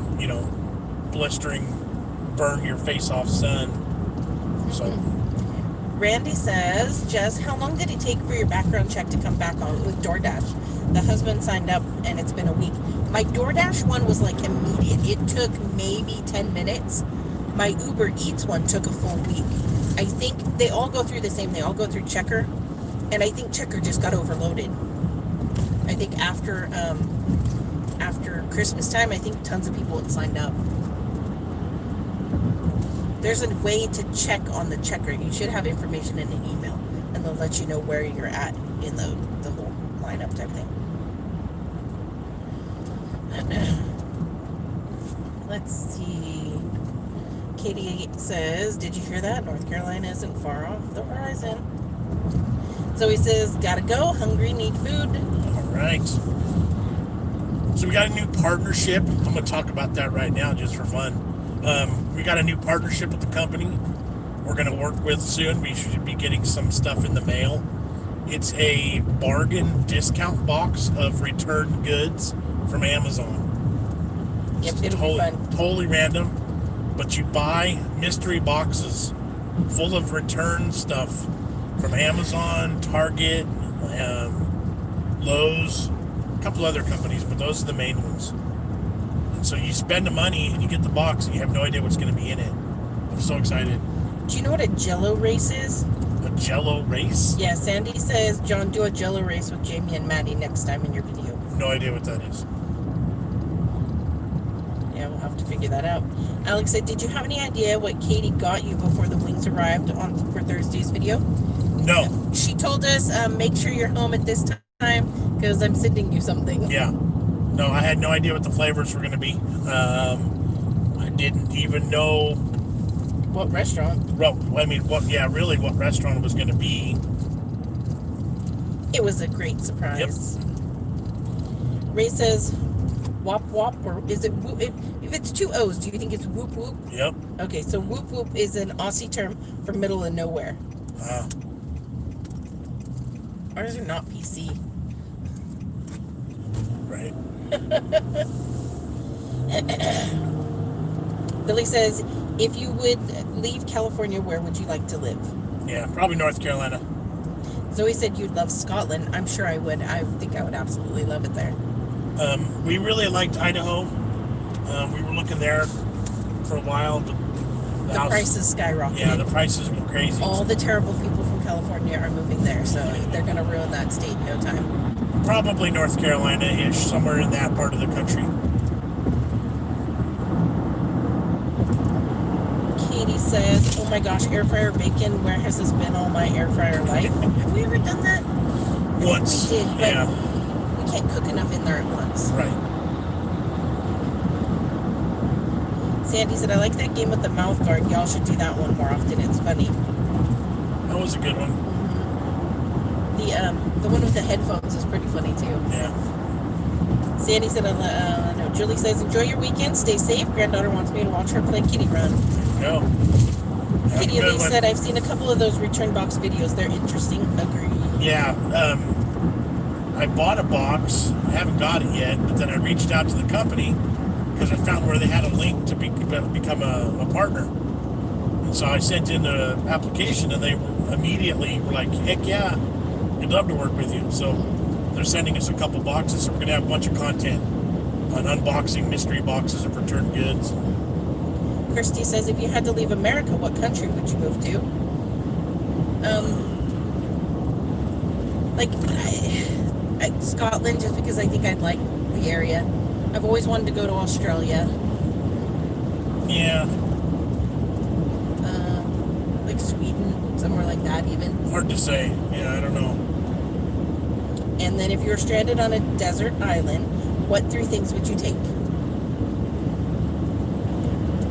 blistering, burn your face off sun. So. Randy says, Jess, how long did it take for your background check to come back on with DoorDash? The husband signed up and it's been a week. My DoorDash one was like immediate. It took maybe 10 minutes. My Uber Eats one took a full week. I think they all go through the same. They all go through Checker. And I think Checker just got overloaded. I think after Christmas time, I think tons of people had signed up. There's a way to check on the Checker. You should have information in an email, and they'll let you know where you're at in the whole lineup type thing. Let's see. Katie says, did you hear that? North Carolina isn't far off the horizon. Zoe says, gotta go, hungry, need food. All right. So we got a new partnership. I'm going to talk about that right now just for fun. We got a new partnership with the company we're going to work with soon. We should be getting some stuff in the mail. It's a bargain discount box of returned goods from Amazon. Yep, it'll be fun. Totally random, but you buy mystery boxes full of return stuff from Amazon, Target, Lowe's, a couple other companies, but those are the main ones. And so you spend the money and you get the box and you have no idea what's going to be in it. I'm so excited. Do you know what a Jello race is? A Jello race? Yeah, Sandy says, John, do a Jello race with Jamie and Maddie next time in your video. No idea what that is. Yeah, we'll have to figure that out. Alex said, did you have any idea what Katie got you before the wings arrived for Thursday's video? No. She told us, make sure you're home at this time because I'm sending you something. Yeah. No, I had no idea what the flavors were going to be. I didn't even know what restaurant. Well, I mean, what restaurant it was going to be. It was a great surprise. Yep. Ray says, wop wop, or is it whoop? If it's 2 O's, do you think it's whoop whoop? Yep. Okay, so whoop whoop is an Aussie term for middle of nowhere. Ours are not PC. Right. Billy says, if you would leave California, where would you like to live? Yeah, probably North Carolina. Zoe said you'd love Scotland. I'm sure I would. I think I would absolutely love it there. We really liked Idaho. We were looking there for a while, but The The house, prices skyrocketed. yeah, the prices went crazy. All the terrible people from California are moving there, so they're going to ruin that state in no time. Probably North Carolina-ish, somewhere in that part of the country. Katie says, oh my gosh, air fryer bacon, where has this been all my air fryer life? Have we ever done that? Once, We did, but yeah. we can't cook enough in there at once. Right. Sandy said, I like that game with the mouth guard. Y'all should do that one more often. It's funny. That was a good one. The one with the headphones is pretty funny too. Yeah. Sandy said, no. Julie says, enjoy your weekend. Stay safe. Granddaughter wants me to watch her play Kitty Run. Go. Kitty Elise said, I've seen a couple of those return box videos. They're interesting. Agree. Yeah. I bought a box. I haven't got it yet, but then I reached out to the company because I found where they had a link to become a partner. And so I sent in the application, and they immediately were like, heck yeah, we'd love to work with you. So they're sending us a couple boxes, so we're going to have a bunch of content on unboxing mystery boxes of returned goods. Kirsty says, if you had to leave America, what country would you move to? Scotland, just because I think I'd like the area. I've always wanted to go to Australia. Yeah. Like Sweden, somewhere like that even. Hard to say. Yeah, I don't know. And then if you were stranded on a desert island, what 3 things would you take?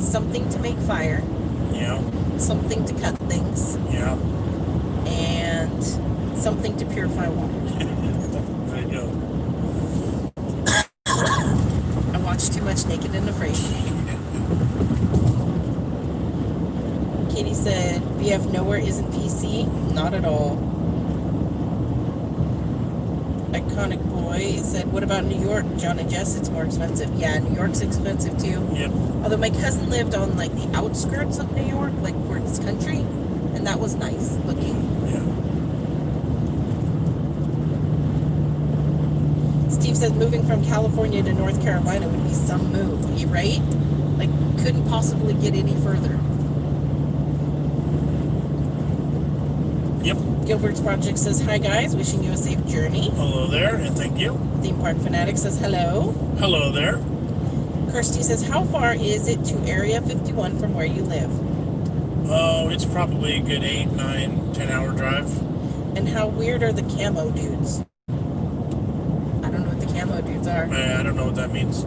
Something to make fire. Yeah. Something to cut things. Yeah. And something to purify water. There you go. I watched too much Naked and Afraid. Katie said, BF nowhere isn't PC. Not at all. Iconic Boy said, what about New York? Jon and Jess, it's more expensive. Yeah, New York's expensive too. Yep. Although my cousin lived on like the outskirts of New York, like where it's country, and that was nice looking. Yeah. Steve says moving from California to North Carolina would be some move, right? Like, couldn't possibly get any further. Yep. Gilbert's Project says, hi guys, wishing you a safe journey. Hello there, and thank you. Theme Park Fanatic says, hello. Hello there. Kirsty says, how far is it to Area 51 from where you live? Oh, it's probably a good 8, 9, 10 hour drive. And how weird are the camo dudes? I don't know what the camo dudes are. I don't know what that means.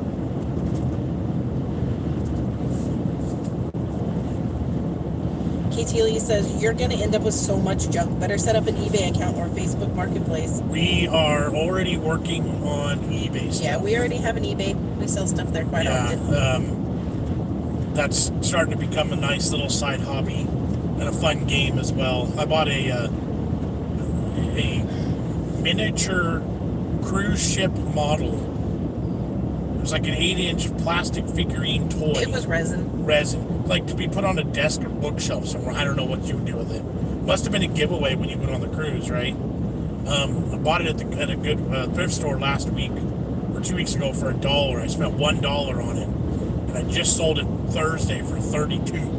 Katie Lee says, you're going to end up with so much junk. Better set up an eBay account or Facebook Marketplace. We are already working on eBay stuff. Yeah, we already have an eBay. We sell stuff there quite often. That's starting to become a nice little side hobby and a fun game as well. I bought a miniature cruise ship model. It was like an 8-inch plastic figurine toy. It was resin. Resin. Like to be put on a desk or bookshelf somewhere. I don't know what you would do with it. Must have been a giveaway when you went on the cruise, right? I bought it at a good thrift store last week or 2 weeks ago for $1. I spent $1 on it, and I just sold it Thursday for $32.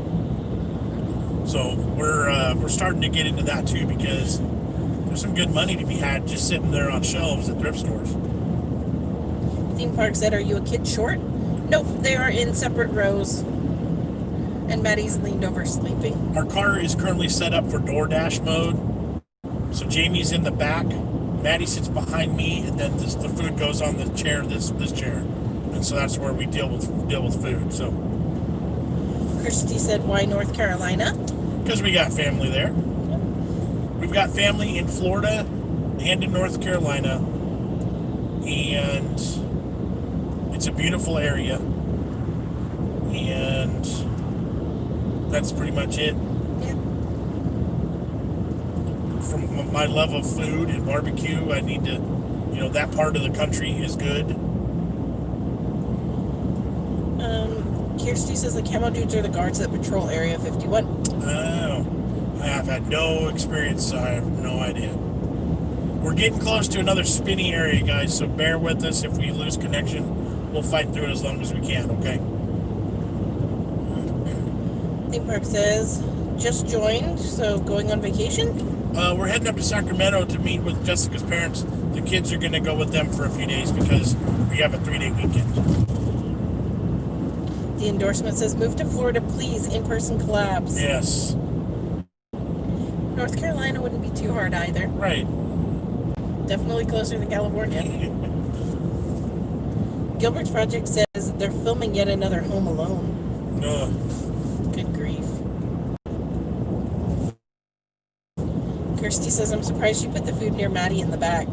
So we're starting to get into that too, because there's some good money to be had just sitting there on shelves at thrift stores. Theme Park said, are you a kid short? Nope, they are in separate rows. And Maddie's leaned over sleeping. Our car is currently set up for DoorDash mode. So Jamie's in the back, Maddie sits behind me, and then the food goes on the chair, this chair. And so that's where we deal with food. So Christy said, why North Carolina? because we got family there. We've got family in Florida and in North Carolina. And it's a beautiful area. And that's pretty much it. Yeah. From my love of food and barbecue, I need to, that part of the country is good. Kirsty says the camo dudes are the guards that patrol Area 51. Oh, I have had no experience, so I have no idea. We're getting close to another spinny area, guys, so bear with us. If we lose connection, we'll fight through it as long as we can, okay? Theme park says, just joined, so going on vacation? We're heading up to Sacramento to meet with Jessica's parents. The kids are going to go with them for a few days because we have a 3-day weekend. The endorsement says, move to Florida, please, in-person collabs. Yes. North Carolina wouldn't be too hard either. Right. Definitely closer than California. Gilbert's Project says they're filming yet another Home Alone. No. Good grief. Kirsty says, I'm surprised you put the food near Maddie in the back.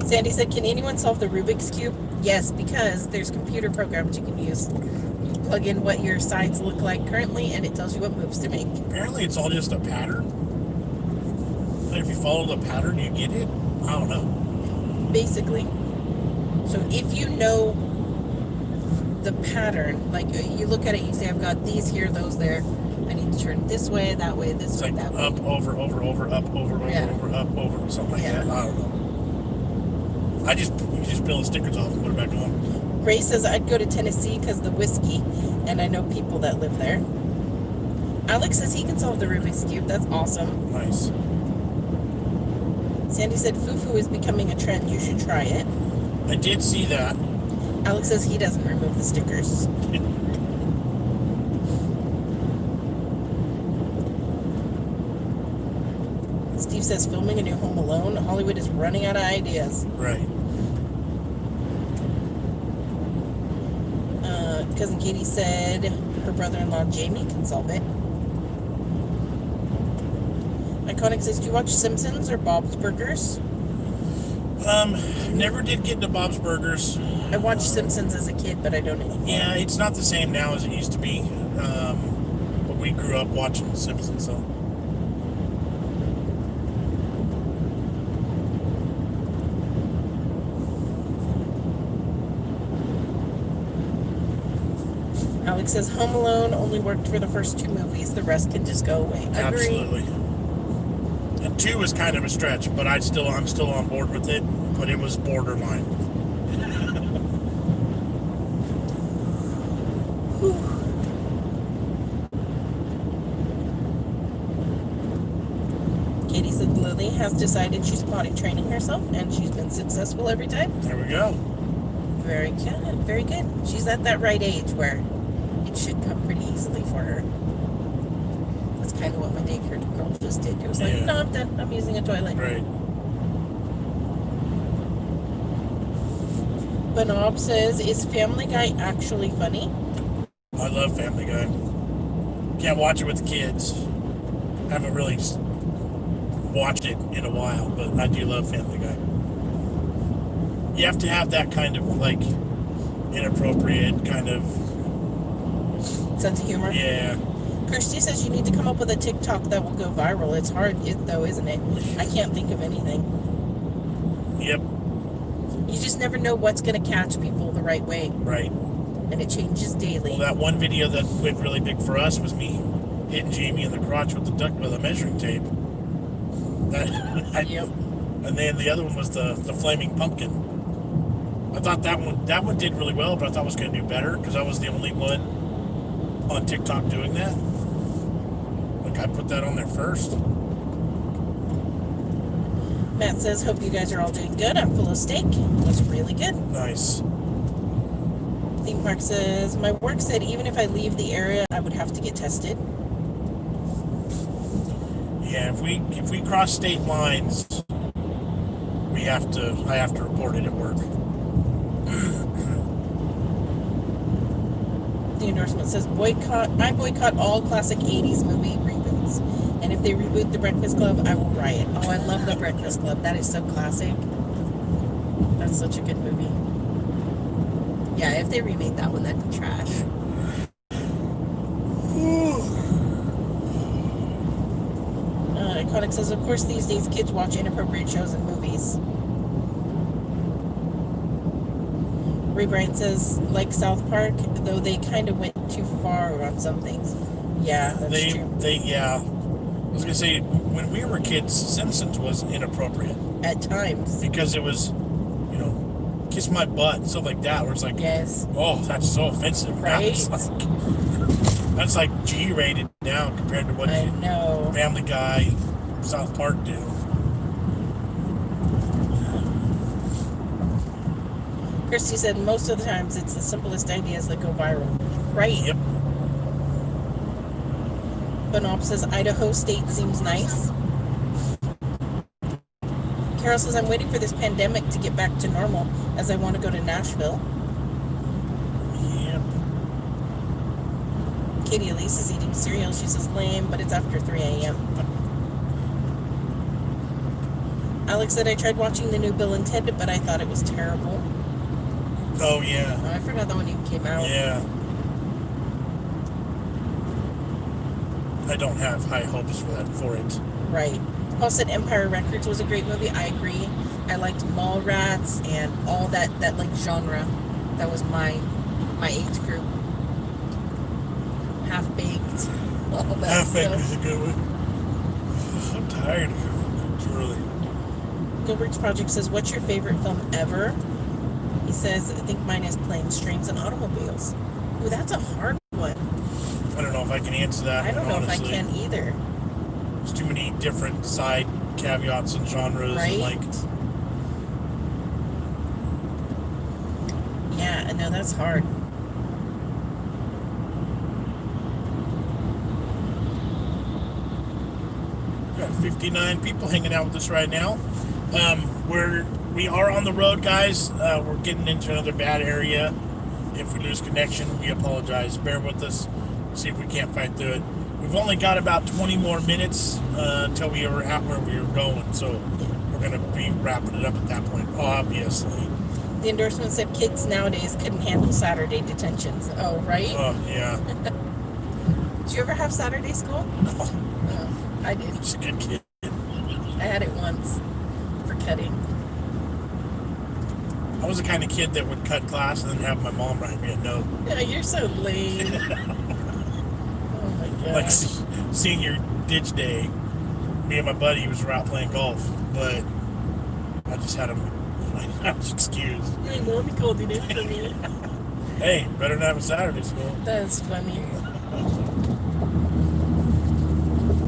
Sandy said, can anyone solve the Rubik's Cube? Yes, because there's computer programs you can use. You plug in what your sides look like currently, and it tells you what moves to make. Apparently it's all just a pattern. And if you follow the pattern, you get it. I don't know. Basically. So if you know the pattern, like you look at it, you say, I've got these here, those there. I need to turn this way, that way, this It's way, like that way. up, over, up, over, Yeah. up, over, something like Yeah. that. I don't know. You just peel the stickers off and put it back on. Ray says, I'd go to Tennessee because of the whiskey, and I know people that live there. Alex says he can solve the Rubik's Cube. That's awesome. Nice. Sandy said, Fufu is becoming a trend. You should try it. I did see that. Alex says he doesn't remove the stickers. Steve says, filming a new Home Alone. Hollywood is running out of ideas. Right. Cousin Katie said her brother-in-law Jamie can solve it. Iconic says, do you watch Simpsons or Bob's Burgers? Never did get into Bob's Burgers. I watched Simpsons as a kid, but I don't anymore. Yeah, it's not the same now as it used to be. But we grew up watching Simpsons, so. Alex says Home Alone only worked for the first 2 movies. The rest can just go away. Agree. Absolutely. And 2 was kind of a stretch, but I'm still on board with it. But it was borderline. Katie said Lily has decided she's potty training herself, and she's been successful every time. There we go. Very good. Very good. She's at that right age where it should come pretty easily for her. That's kind of what my daycare girl just did. It was like, Yeah. no, I'm done. I'm using a toilet. Right. Benob says, is Family Guy actually funny? I love Family Guy. Can't watch it with the kids. Haven't really watched it in a while, but I do love Family Guy. You have to have that kind of, like, inappropriate kind of... Sense of humor? Yeah. Kirsty says you need to come up with a TikTok that will go viral. It's hard, though, isn't it? I can't think of anything. Yep. You just never know what's going to catch people the right way. Right. And it changes daily. Well, that one video that went really big for us was me hitting Jamie in the crotch with a measuring tape. Yep. And then the other one was the flaming pumpkin. I thought that one did really well, but I thought it was going to do better because I was the only one on TikTok doing that. Like, I put that on there first. Matt says, hope you guys are all doing good. I'm full of steak. That's really good. Nice. Theme Park says, my work said even if I leave the area, I would have to get tested. Yeah, if we cross state lines, I have to report it at work. The endorsement says, I boycott all classic 80s movie reboots. And if they reboot The Breakfast Club, I will riot. Oh, I love The Breakfast Club. That is so classic. That's such a good movie. Yeah, if they remade that one, that'd be trash. Iconic says, of course, these days kids watch inappropriate shows and movies. Ray Bryant says, like South Park, though they kind of went too far on some things. Yeah, that's true. Yeah. I was going to say, when we were kids, Simpsons was inappropriate. At times. Because it was, kiss my butt and stuff like that, where it's like, Yes. oh, that's so offensive. Right? That's like G-rated now compared to what I know. Family Guy, South Park do. Christy said most of the times it's the simplest ideas that go viral. Right. Yep. Benop says Idaho State seems nice. Carol says I'm waiting for this pandemic to get back to normal as I want to go to Nashville. Yep. Katie Elise is eating cereal. She says lame, but it's after 3 a.m. Alex said I tried watching the new Bill and Ted, but I thought it was terrible. Oh, yeah. Oh, I forgot that one even came out. Yeah. I don't have high hopes for it. Right. Paul said Empire Records was a great movie. I agree. I liked Mallrats and all that like genre. That was my age group. Half-Baked. All that Half-Baked stuff. is a good one. I'm tired. It's early. Gilbert's Project says, what's your favorite film ever? He says, I think mine is Planes, Trains, and Automobiles. Ooh, that's a hard one. I don't know if I can answer that. I don't know honestly. if I can either. There's too many different side caveats and genres. Right? And like, yeah, I know that's hard. we've got 59 people hanging out with us right now. We are on the road, guys. We're getting into another bad area. If we lose connection, we apologize. Bear with us. See if we can't fight through it. We've only got about 20 more minutes until we are at where we were going, so we're going to be wrapping it up at that point, obviously. The endorsement said kids nowadays couldn't handle Saturday detentions. Oh, right? Oh, yeah. Did you ever have Saturday school? No, Oh, I did. just a good kid. I had it once for cutting. I was the kind of kid that would cut class and then have my mom write me a note. Yeah, you're so lame. Oh my god. Like senior ditch day, me and my buddy was out playing golf, but I just had him. I was excused. Hey, mommy called you in for me. Hey, better than having Saturday school. That's funny.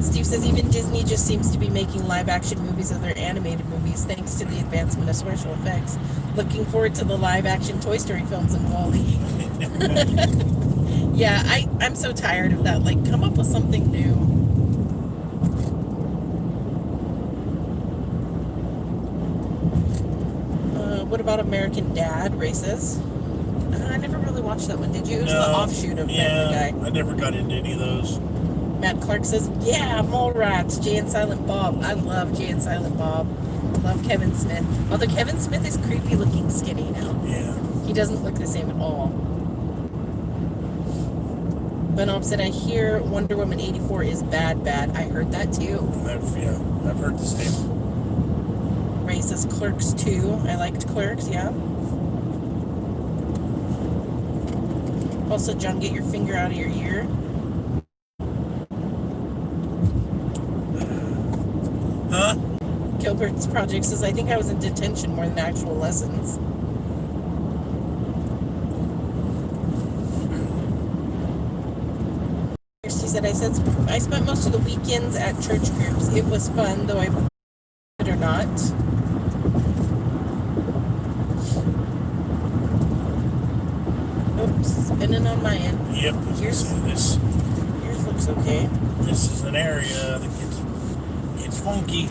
Steve says even Disney just seems to be making live-action movies of their animated movies thanks to the advancement of special effects. Looking forward to the live-action Toy Story films and WALL-E. Yeah, I'm so tired of that. Like, come up with something new. What about American Dad? Ray says. I never really watched that one. Did you? It was the offshoot of Family Guy. I never got into any of those. Matt Clark says, yeah, Mallrats, Jay and Silent Bob. I love Jay and Silent Bob. Love Kevin Smith. Although Kevin Smith is creepy looking skinny now. Yeah. He doesn't look the same at all. Benop said, I hear Wonder Woman 84 is bad. I heard that too. I've heard the same. Ray says Clerks 2. I liked Clerks, yeah. Also, John, get your finger out of your ear. Huh? Gilbert's Project says, I think I was in detention more than actual lessons. She said, I spent most of the weekends at church groups. It was fun, though I it or not. Oops, spinning on my end. Yep. Yours looks okay. This is an area that gets funky.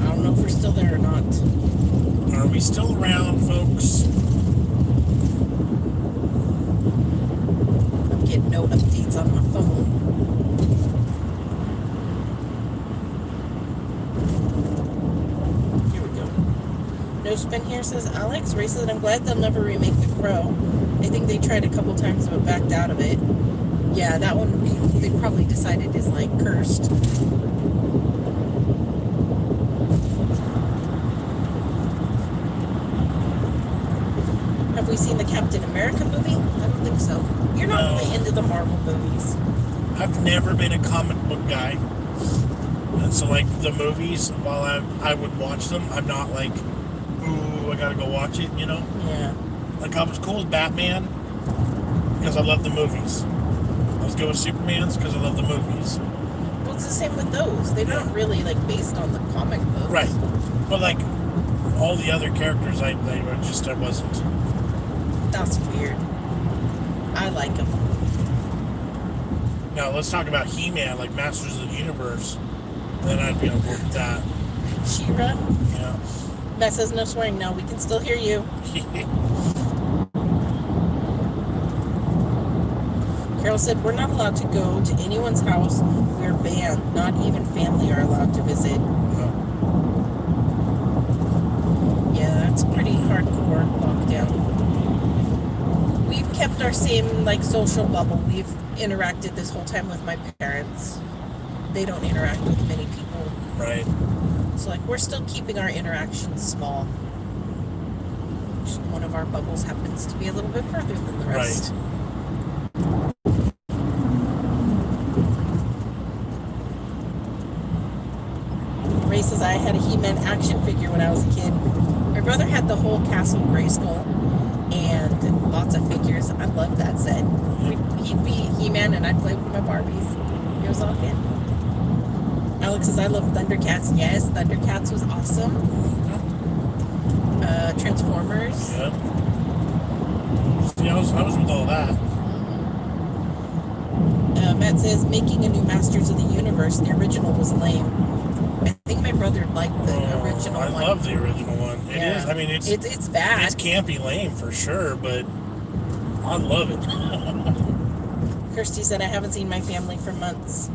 I don't know if we're still there or not. Are we still around, folks? I'm getting no updates on my phone. Here we go. No spin here, says Alex. Ray said, I'm glad they'll never remake The Crow. I think they tried a couple times but backed out of it. Yeah, that one they probably decided is like cursed. Have we seen the Captain America movie? I don't think so. You're not really into the Marvel movies. I've never been a comic book guy. And so, like, the movies, while I would watch them, I'm not like, ooh, I gotta go watch it, you know? Yeah. Like, I was cool with Batman because I love the movies. I was good with Superman's because I love the movies. Well, it's the same with those. They're not really, like, based on the comic books. Right. But, like, all the other characters, I wasn't. That's weird. I like them. Now, let's talk about He-Man, like Masters of the Universe. Then I'd be on board with that. She-Ra? Yeah. That says no swearing. No, we can still hear you. Carol said, we're not allowed to go to anyone's house. We're banned. Not even family are allowed to visit. Yeah, that's pretty hardcore lockdown. We've kept our same, like, social bubble. We've interacted this whole time with my parents. They don't interact with many people. Right. So, like, we're still keeping our interactions small. Just one of our bubbles happens to be a little bit further than the rest. Right. Ray says, I had a He-Man action figure when I was a kid. My brother had the whole Castle Grayskull and lots of figures. I loved that set. He'd be He-Man and I'd play with my Barbies. It was all good. Alex says, I love Thundercats. Yes, Thundercats was awesome. Transformers. Yep. See, I was with all that. Matt says, making a new Masters of the Universe. The original was lame. I think my brother liked the original one. I love the original one. It is. I mean, it's bad. It's campy lame for sure, but I love it. Kirsty said, I haven't seen my family for months.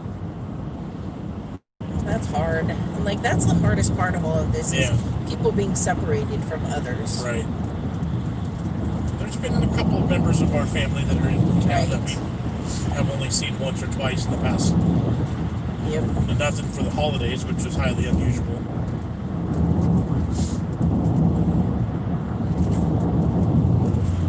That's hard. And, like, that's the hardest part of all of this is people being separated from others. Right. There's been a couple of members of our family that are in town that we have only seen once or twice in the past. Yep. And nothing for the holidays, which is highly unusual.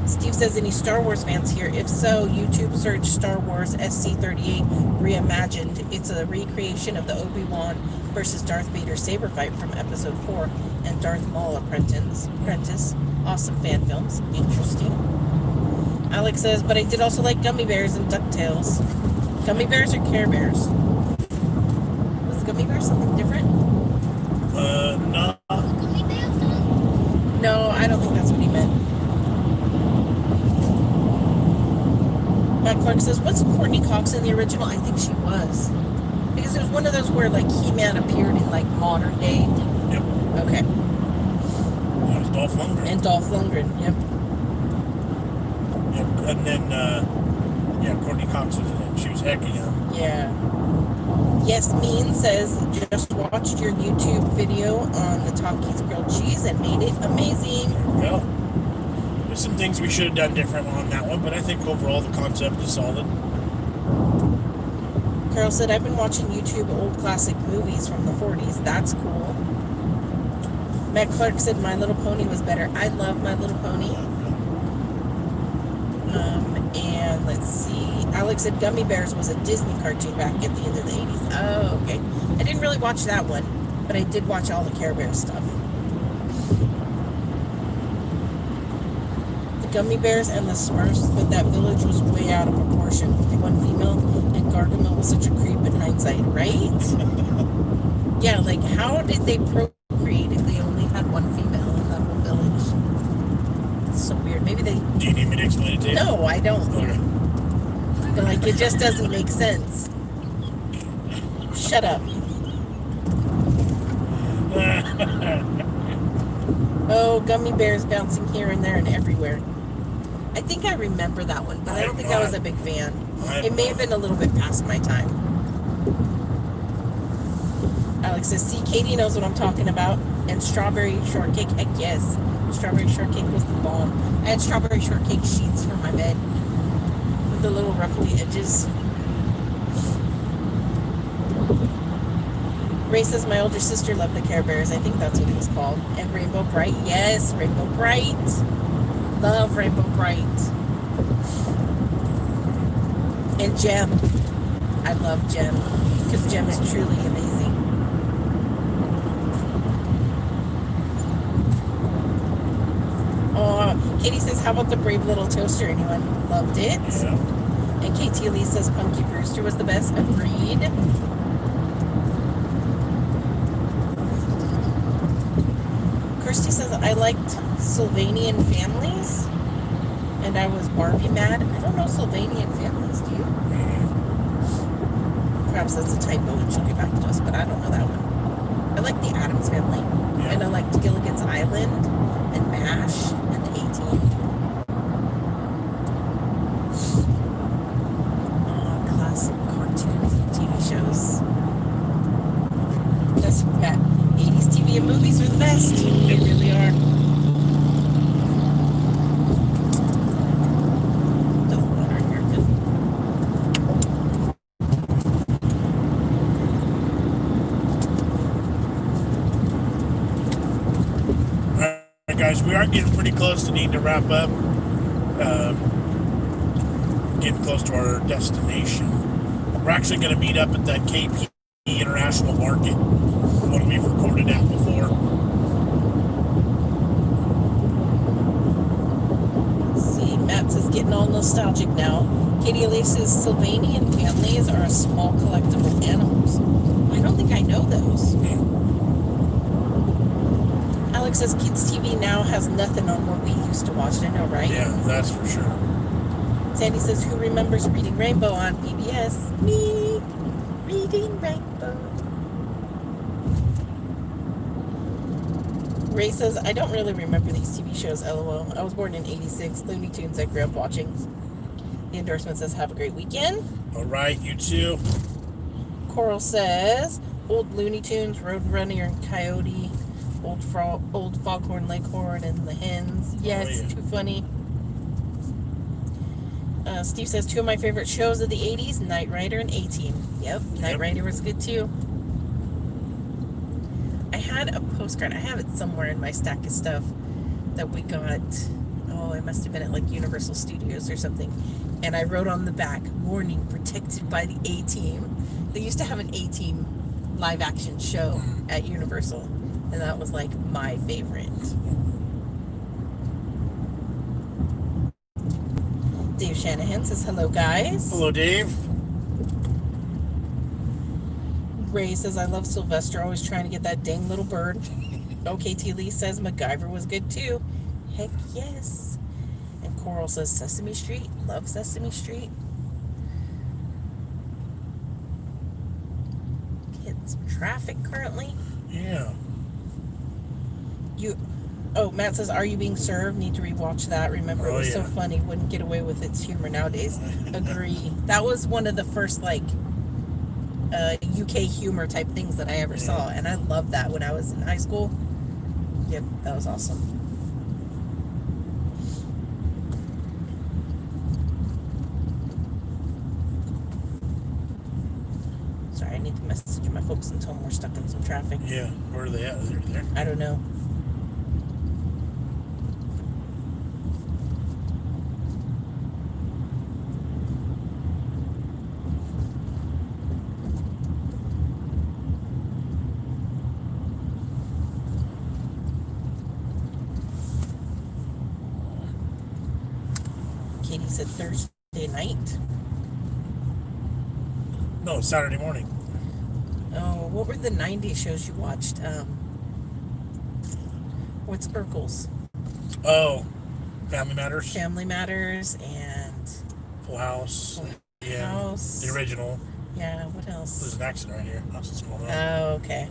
Steve says, any Star Wars fans here? If so, YouTube search Star Wars SC-38 Reimagined. It's a recreation of the Obi-Wan versus Darth Vader saber fight from Episode 4 and Darth Maul Apprentice. Awesome fan films. Interesting. Alex says, but I did also like Gummy Bears and DuckTales. Gummy Bears or Care Bears? Was Gummy Bears something different? No. No, I don't think that's what he meant. Matt Clark says, wasn't Courtney Cox in the original? I think she was. Because it was one of those where, like, He-Man appeared in, like, modern day. Yep. Okay. That was Dolph Lundgren. And Dolph Lundgren, yep. Yep. And then, Courtney Cox was in it. She was hecky young. Yeah. Yes, Mean says, just watched your YouTube video on the Takis grilled cheese and made it amazing. There we go. There's some things we should have done different on that one, but I think overall the concept is solid. Carol said, I've been watching YouTube old classic movies from the 40s. That's cool. Matt Clark said, My Little Pony was better. I love My Little Pony. And let's see. Alex said Gummy Bears was a Disney cartoon back at the end of the 80s. Oh, okay. I didn't really watch that one, but I did watch all the Care Bears stuff. The Gummy Bears and the Smurfs, but that village was way out of proportion. The one female, and Gargamel was such a creep in hindsight, right? Yeah, like, how did they procreate if they only had one female in that whole village? It's so weird. Maybe they... Do you need me to explain it to you? No, I don't. Okay. But, like, it just doesn't make sense. Shut up. Oh, Gummy Bears bouncing here and there and everywhere. I think I remember that one, but I don't think I was a big fan. It may have been a little bit past my time. Alex says, see, Katie knows what I'm talking about. And strawberry shortcake, heck yes. Strawberry shortcake was the bomb. I had strawberry shortcake sheets for my bed with the little ruffly edges. Ray says, my older sister loved the Care Bears. I think that's what it was called. And Rainbow Bright. Yes, Rainbow Bright. Love Rainbow Bright. And Gem. I love Jem because Jem is truly amazing. Oh, Katie says, how about the Brave Little Toaster? Anyone loved it? Yeah. And KT Lee says Punky Brewster was the best. Agreed. Kirsty says, I liked Sylvanian Families. And I was Barbie mad. I don't know Sylvanian Families, do you? Perhaps that's a typo and she'll get back to us, but I don't know that one. I like the Addams Family. Yeah. And I liked Gilligan's Island and MASH and the A-Team. Oh, classic cartoons and TV shows. That's Matt. 80s TV and movies are the best. They really are. Don't water here, Alright, guys, we are getting pretty close to needing to wrap up. Getting close to our destination. We're actually going to meet up at that KP International Market, the one we've recorded at before. Let's see. Matt says getting all nostalgic now. Katie Elise says Sylvanian Families are a small collective of animals. I don't think I know those. Alex says kids TV now has nothing on what we used to watch. I know, right? Yeah, that's for sure. Sandy says, who remembers Reading Rainbow on PBS? Me. Reading Rainbow. Ray says, I don't really remember these TV shows, LOL. I was born in 86. Looney Tunes I grew up watching. The endorsement says, have a great weekend. All right, you too. Coral says, old Looney Tunes, Roadrunner and Coyote, old Foghorn Leghorn and the Hens. Yes, yeah. Too funny. Steve says, two of my favorite shows of the 80s, Knight Rider and A-Team. Yep, Knight Rider was good too. I had a postcard. I have it somewhere in my stack of stuff that we got. Oh, it must have been at like Universal Studios or something. And I wrote on the back, warning, protected by the A-Team. They used to have an A-Team live action show at Universal. And that was like my favorite. Dave Shanahan says, hello, guys. Hello, Dave. Ray says, I love Sylvester, always trying to get that dang little bird. OKT Lee says, MacGyver was good too. Heck yes. And Coral says, Sesame Street. Love Sesame Street. Hitting some traffic currently. Yeah. Oh, Matt says, are you being served? Need to rewatch that. Remember, it was so funny. Wouldn't get away with its humor nowadays. Agree. That was one of the first, like, UK humor type things that I ever saw. And I loved that when I was in high school. Yep, that was awesome. Sorry, I need to message my folks and tell them we're stuck in some traffic. Yeah, where are they at? They're there. I don't know. Katie said Thursday night. No, Saturday morning. Oh, what were the 90s shows you watched? What's Urkel's? Oh, Family Matters. Family Matters and Full House. House. The original. Yeah, what else? There's an accident right here. That's what's going on. Oh, okay.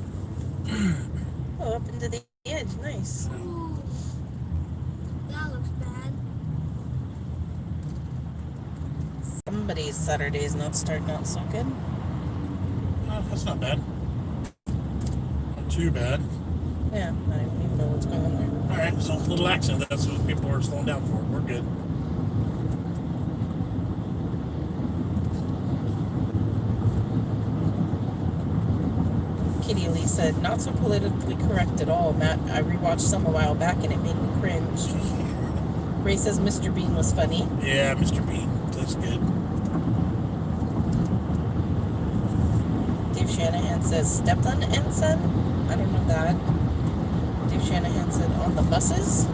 Oh, up into the edge. Nice. Ooh, that looks bad. Somebody's Saturday's not starting out so good. Oh, that's not bad. Not too bad. Yeah, I don't even know what's going on there. All right, so a little accident. That's what people are slowing down for. We're good. Kitty Lee said, not so politically correct at all, Matt. I rewatched some a while back and it made me cringe. Ray says Mr. Bean was funny. Yeah, Mr. Bean. That's good. Shanahan says stepson and son. I don't know that. Dave Shanahan said on the buses.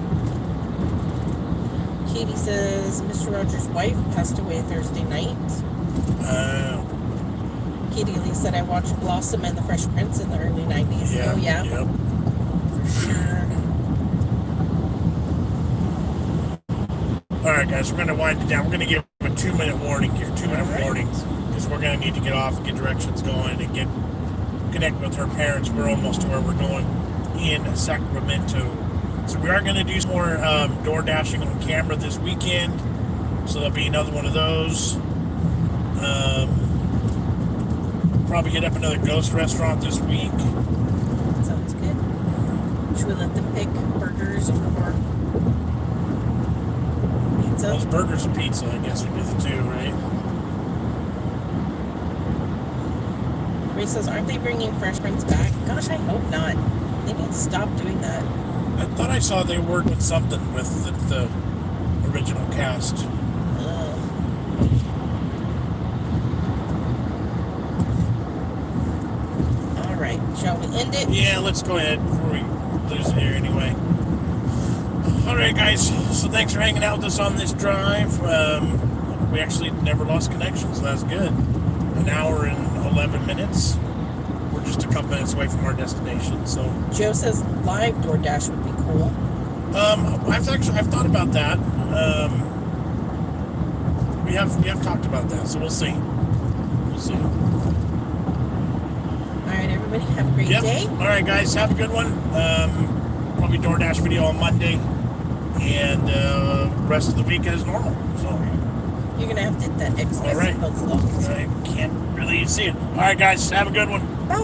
Katie says Mr. Rogers' wife passed away Thursday night. Katie Lee said I watched Blossom and the Fresh Prince in the early 90s. Yeah, Oh, yeah. Yep. For sure. All right, guys, we're going to wind it down. We're going to give a 2-minute warning here. 2-minute warning. Because we're going to need to get off, get directions going, and connect with her parents. We're almost to where we're going in Sacramento. So we are going to do some more door dashing on camera this weekend. So there'll be another one of those. Probably hit up another ghost restaurant this week. Sounds good. Should we let them pick burgers or pizza? Those burgers and pizza, I guess, would be the two, right? Ray says, aren't they bringing Fresh Prince back? Gosh, I hope not. They need to stop doing that. I thought I saw they were doing something with the original cast. All right, shall we end it? Yeah, let's go ahead before we lose it here anyway. All right, guys. So thanks for hanging out with us on this drive. We actually never lost connection, so that's good. An hour and 11 minutes. We're just a couple minutes away from our destination. So Joe says live DoorDash would be cool. I've thought about that. We have talked about that, so we'll see. We'll see. All right, everybody, have a great day. All right, guys, have a good one. Probably DoorDash video on Monday, and rest of the week as normal. So you're gonna have to hit that X. All right. I can't really see it. All right, guys, have a good one. Bye.